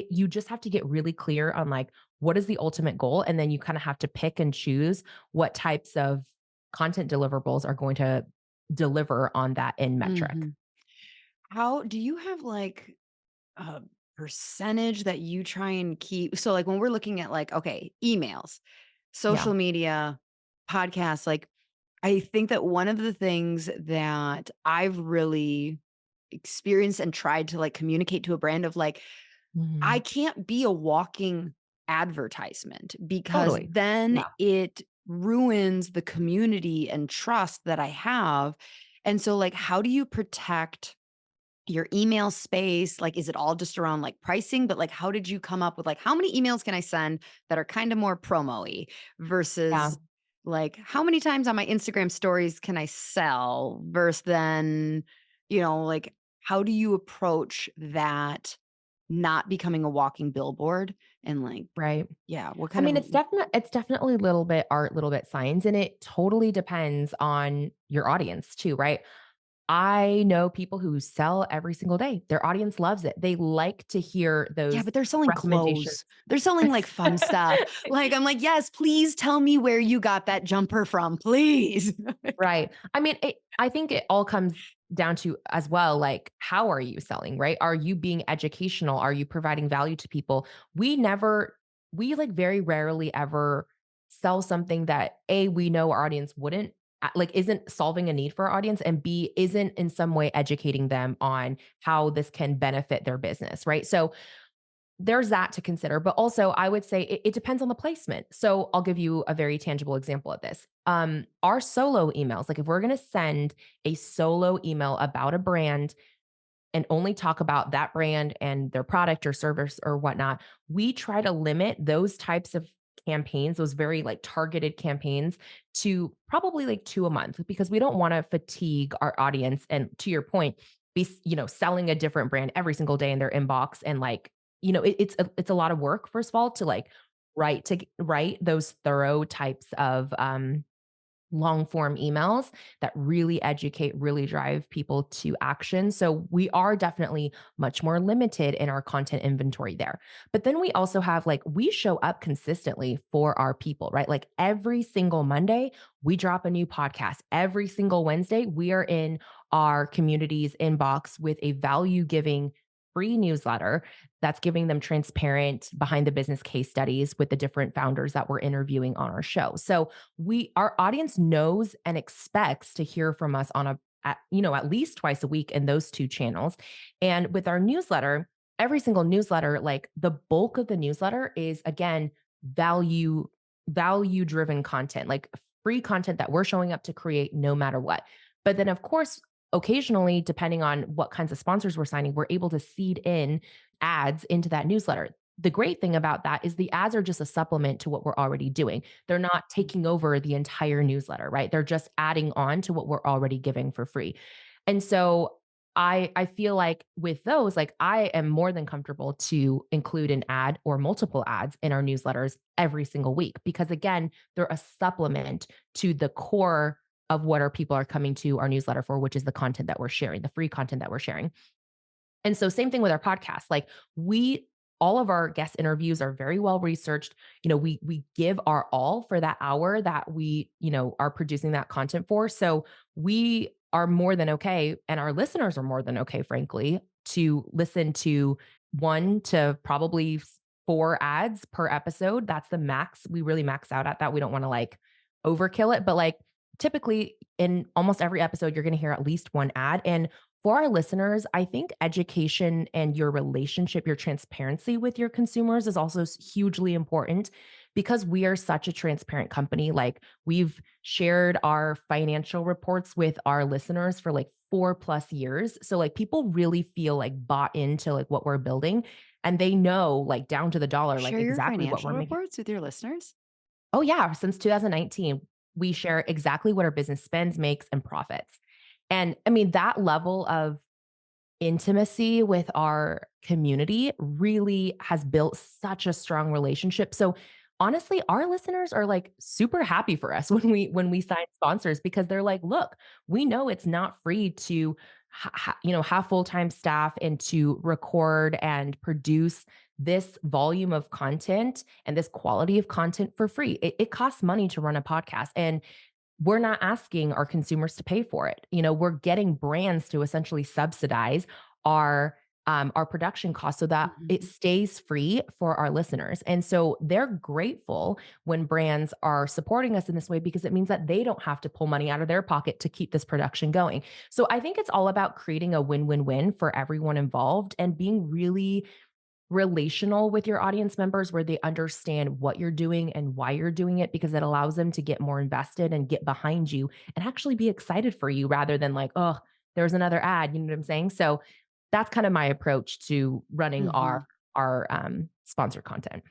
you just have to get really clear on like what is the ultimate goal, and then you kind of have to pick and choose what types of content deliverables are going to deliver on that end metric. Mhm. How do you have like a percentage that you try and keep? So, like when we're looking at like, okay, emails, Yeah. social media, podcasts, like I think that one of the things that I've really experienced and tried to like communicate to a brand of like, I Mhm. can't be a walking advertisement because Totally. then Yeah. it ruins the community and trust that I have. And so, like, how do you protect your email space? Like, is it all just around like pricing? But like, how did you come up with like, how many emails can I send that are kind of more promo-y Yeah. versus like, how many times on my Instagram stories can I sell versus then, like, how do you approach that not becoming a walking billboard? And like, Right. yeah, what I kind mean, of, it's definitely a little bit art, little bit science, and it totally depends on your audience too, right? I know people who sell every single day. Their audience loves it. They like to hear yeah, those but they're selling recommendations. clothes. They're selling like fun stuff. Like, I'm like, yes, please tell me where you got that jumper from, please. Right. I mean, I think it all comes down to as well, like, how are you selling, right? Are you being educational? Are you providing value to people? We like very rarely ever sell something that A, we know our audience wouldn't like isn't solving a need for our audience, and B, isn't in some way educating them on how this can benefit their business, right? So there's that to consider. But also, I would say it depends on the placement. So I'll give you a very tangible example of this. Our solo emails, like if we're going to send a solo email about a brand and only talk about that brand and their product or service or whatnot, we try to limit those types of campaigns, those very like targeted campaigns, to probably like two a month, because we don't want to fatigue our audience. And to your point, selling a different brand every single day in their inbox, and like, it's a lot of work, first of all, to like write those thorough types of long form emails that really educate, really drive people to action. So we are definitely much more limited in our content inventory there. But then we also have like, we show up consistently for our people, right? Like every single Monday, we drop a new podcast. Every single Wednesday, we are in our community's inbox with a value giving free newsletter that's giving them transparent behind the business case studies with the different founders that we're interviewing on our show. So our audience knows and expects to hear from us on at least twice a week in those two channels. And with our newsletter, every single newsletter, like the bulk of the newsletter is again value driven content, like free content that we're showing up to create no matter what. But then of course, occasionally, depending on what kinds of sponsors we're signing, we're able to seed in ads into that newsletter. The great thing about that is the ads are just a supplement to what we're already doing. They're not taking over the entire newsletter, right? They're just adding on to what we're already giving for free. And so I feel like with those, like I am more than comfortable to include an ad or multiple ads in our newsletters every single week, because again, they're a supplement to the core of what our people are coming to our newsletter for, which is the content that we're sharing, the free content that we're sharing. And so same thing with our podcast. Like all of our guest interviews are very well researched. We give our all for that hour that we, are producing that content for. So we are more than okay, and our listeners are more than okay, frankly, to listen to one to probably four ads per episode. That's the max. We really max out at that. We don't want to like overkill it, but like typically in almost every episode, you're going to hear at least one ad. And for our listeners, I think education and your relationship, your transparency with your consumers is also hugely important, because we are such a transparent company. Like we've shared our financial reports with our listeners for like 4+ years. So like people really feel like bought into like what we're building, and they know like down to the dollar, like Share your exactly what financial we're making. reports with your listeners. Oh yeah, since 2019. We share exactly what our business spends, makes, and profits. And I mean, that level of intimacy with our community really has built such a strong relationship. So honestly, our listeners are like super happy for us when we sign sponsors because they're like, look, we know it's not free to have full-time staff and to record and produce this volume of content and this quality of content for free. It costs money to run a podcast. And we're not asking our consumers to pay for it. We're getting brands to essentially subsidize our our production costs so that it Mhm. stays free for our listeners. And so they're grateful when brands are supporting us in this way because it means that they don't have to pull money out of their pocket to keep this production going. So I think it's all about creating a win-win-win for everyone involved and being really relational with your audience members where they understand what you're doing and why you're doing it because it allows them to get more invested and get behind you and actually be excited for you rather than like, oh, there's another ad. You know what I'm saying? So that's kind of my approach to running our Mhm. sponsored content.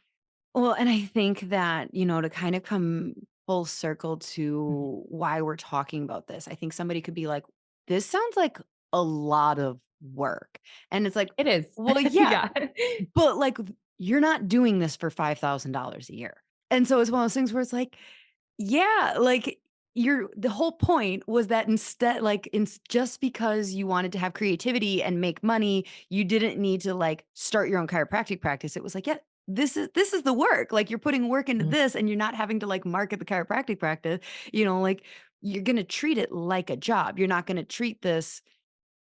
Well, and I think that, to kind of come full circle Mhm. to why we're talking about this, I think somebody could be like, this sounds like a lot of work. And it's like, It is. well, yeah, Yeah. but like you're not doing this for $5,000 a year. And so it's one of those things where it's like, yeah, like the whole point was that instead, like, just because you wanted to have creativity and make money, you didn't need to like start your own chiropractic practice. It was like, yeah, this is the work. Like you're putting work into Mm. this and you're not having to like market the chiropractic practice, like you're gonna treat it like a job. You're not gonna treat this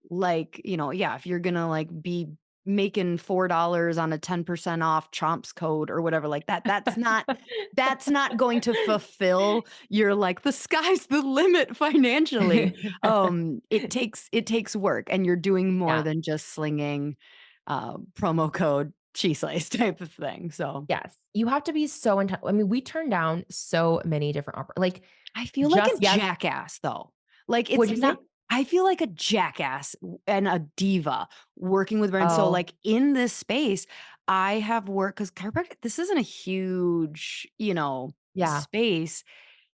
like, yeah, if you're gonna like be making $4 on a 10% off Chomps code or whatever like that, that's not going to fulfill your like the sky's the limit financially. It takes work and you're doing more Yeah. than just slinging promo code she slice type of thing. So Yes. You have to be so I mean, we turn down so many different like I feel like a just yes. jackass though. Like it's What'd you say? I feel like a jackass and a diva working with brands. So Oh, like in this space, I have worked because chiropractic, this isn't a huge, yeah. space.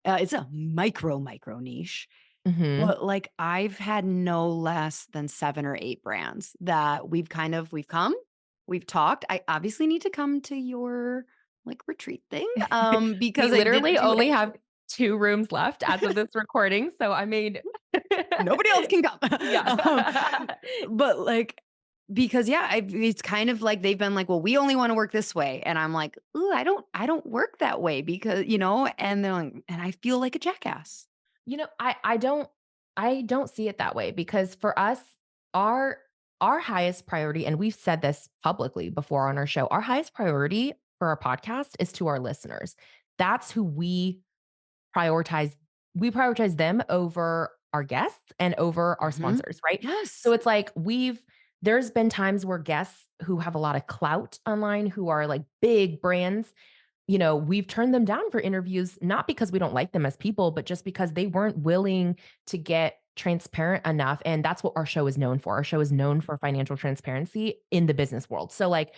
It's a micro niche. Mhm. But like I've had no less than 7 or 8 brands that we've come, we've talked. I obviously need to come to your like retreat thing. We Because I didn't literally do only have 2 rooms left as of this recording, so I mean nobody else can come. yeah. um, but like, because yeah, it's kind of like they've been like, well, we only want to work this way, and I'm like, ooh, I don't work that way because and they're like, and I feel like a jackass. I don't see it that way because for us, our our highest priority, and we've said this publicly before on our show, our highest priority for our podcast is to our listeners. That's who prioritize we prioritize them over our guests and over our Mhm. sponsors, right? So Yes. it's like there's been times where guests who have a lot of clout online, who are like big brands, we've turned them down for interviews, not because we don't like them as people, but just because they weren't willing to get transparent enough. And that's what our show is known for. Our show is known for financial transparency in the business world. So, like,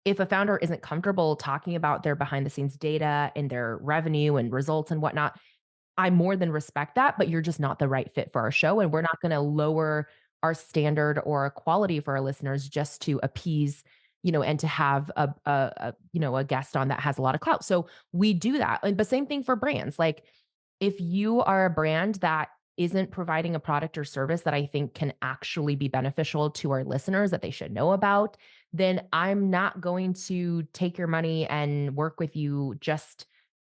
if a founder isn't comfortable talking about their behind the scenes data and their revenue and results and whatnot, I more than respect that, but you're just not the right fit for our show. And we're not going to lower our standard or quality for our listeners just to appease, and to have a guest on that has a lot of clout. So we do that. But same thing for brands. Like if you are a brand that isn't providing a product or service that I think can actually be beneficial to our listeners that they should know about, then I'm not going to take your money and work with you just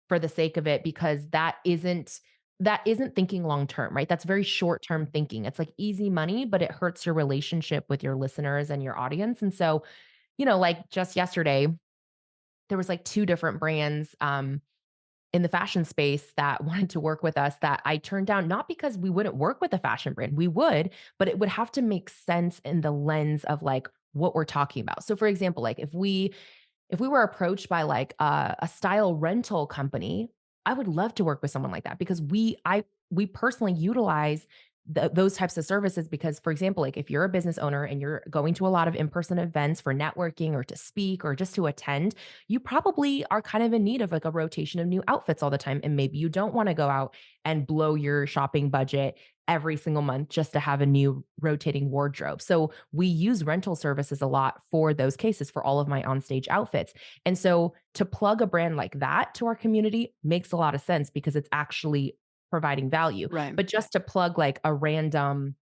for the sake of it because that isn't thinking long term, right? That's very short term thinking. It's like easy money, but it hurts your relationship with your listeners and your audience. And so, like just yesterday, there was like 2 different brands in the fashion space that wanted to work with us that I turned down, not because we wouldn't work with a fashion brand. We would, but it would have to make sense in the lens of like what we're talking about. So for example, like if we were approached by like a style rental company, I would love to work with someone like that because we personally utilize those types of services because, for example, like if you're a business owner and you're going to a lot of in-person events for networking or to speak or just to attend, you probably are kind of in need of like a rotation of new outfits all the time. And maybe you don't want to go out and blow your shopping budget every single month just to have a new rotating wardrobe. So we use rental services a lot for those cases for all of my onstage outfits. And so to plug a brand like that to our community makes a lot of sense because it's actually providing value. Right. But just to plug like a random,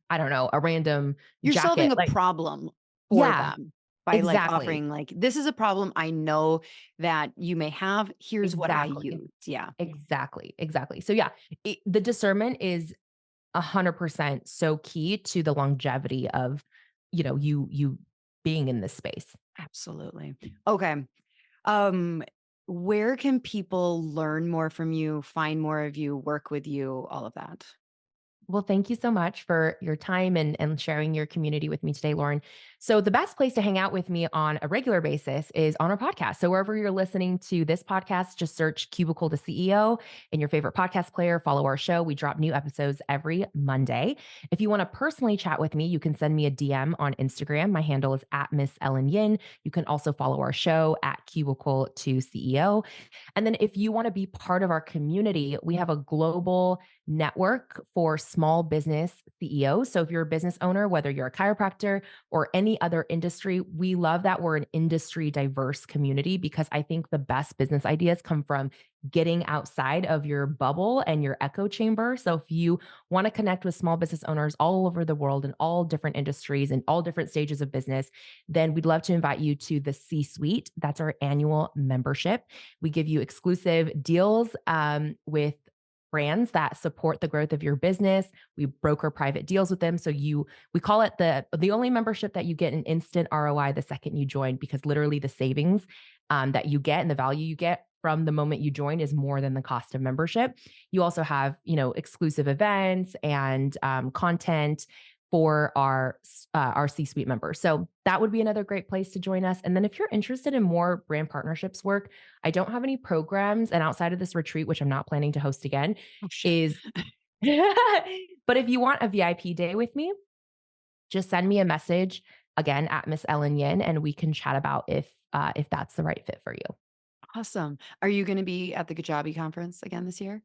I don't know, a random You're solving jacket, a like, problem for yeah, them by, like, exactly. offering, like, "This is a problem I know that you may have. Here's what I Exactly. use." Yeah, Exactly. Exactly. So yeah, the discernment is 100% so key to the longevity of, you being in this space. absolutely. Okay, um, where can people learn more from you, find more of you, work with you, all of that? Well, thank you so much for your time and sharing your community with me today, Lauren. So, the best place to hang out with me on a regular basis is on our podcast. So, wherever you're listening to this podcast, just search Cubicle the CEO in your favorite podcast player. Follow our show. We drop new episodes every Monday. If you want to personally chat with me, you can send me a DM on Instagram. My handle is at Miss Ellen Yin. You can also follow our show at Cubicle to CEO. And then, if you want to be part of our community, we have a global network for small business CEOs. So if you're a business owner, whether you're a chiropractor or any other industry, we love that we're an industry diverse community because I think the best business ideas come from getting outside of your bubble and your echo chamber. So if you want to connect with small business owners all over the world in all different industries and all different stages of business, then we'd love to invite you to the C Suite. That's our annual membership. We give you exclusive deals with brands that support the growth of your business. We broker private deals with them. We call it the only membership that you get an instant ROI the second you join, because literally the savings that you get and the value you get from the moment you join is more than the cost of membership. You also have, exclusive events and content for our C-suite members. So that would be another great place to join us. And then if you're interested in more brand partnerships work, I don't have any programs, and outside of this retreat, which I'm not planning to host again, Oh, shit. is but if you want a VIP day with me, just send me a message again at Miss Ellen Yin, and we can chat about if that's the right fit for you. Awesome. Are you gonna be at the Kajabi conference again this year?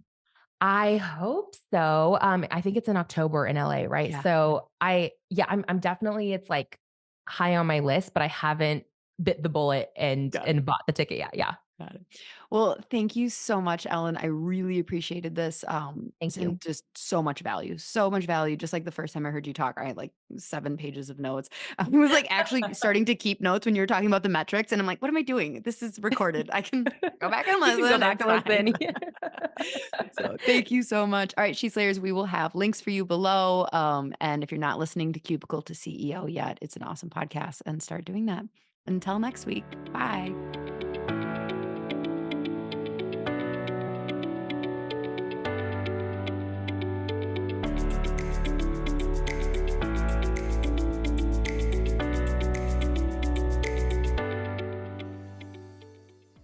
I hope so. I think it's in October in LA, right? Yeah. So I'm definitely, it's like high on my list, but I haven't bit the bullet and Got it. and bought the ticket yet. Yeah. Got it. Well, thank you so much, Ellen. I really appreciated this. Thank And you. just so much value. So much value. Just like the first time I heard you talk, I had like 7 pages of notes. I was like actually starting to keep notes when you were talking about the metrics. And I'm like, what am I doing? This is recorded. I can go back and You can go listen. back It's and fine. listen. So thank you so much. All right, She Slayers, we will have links for you below. And if you're not listening to Cubicle to CEO yet, it's an awesome podcast and start doing that. Until next week. Bye.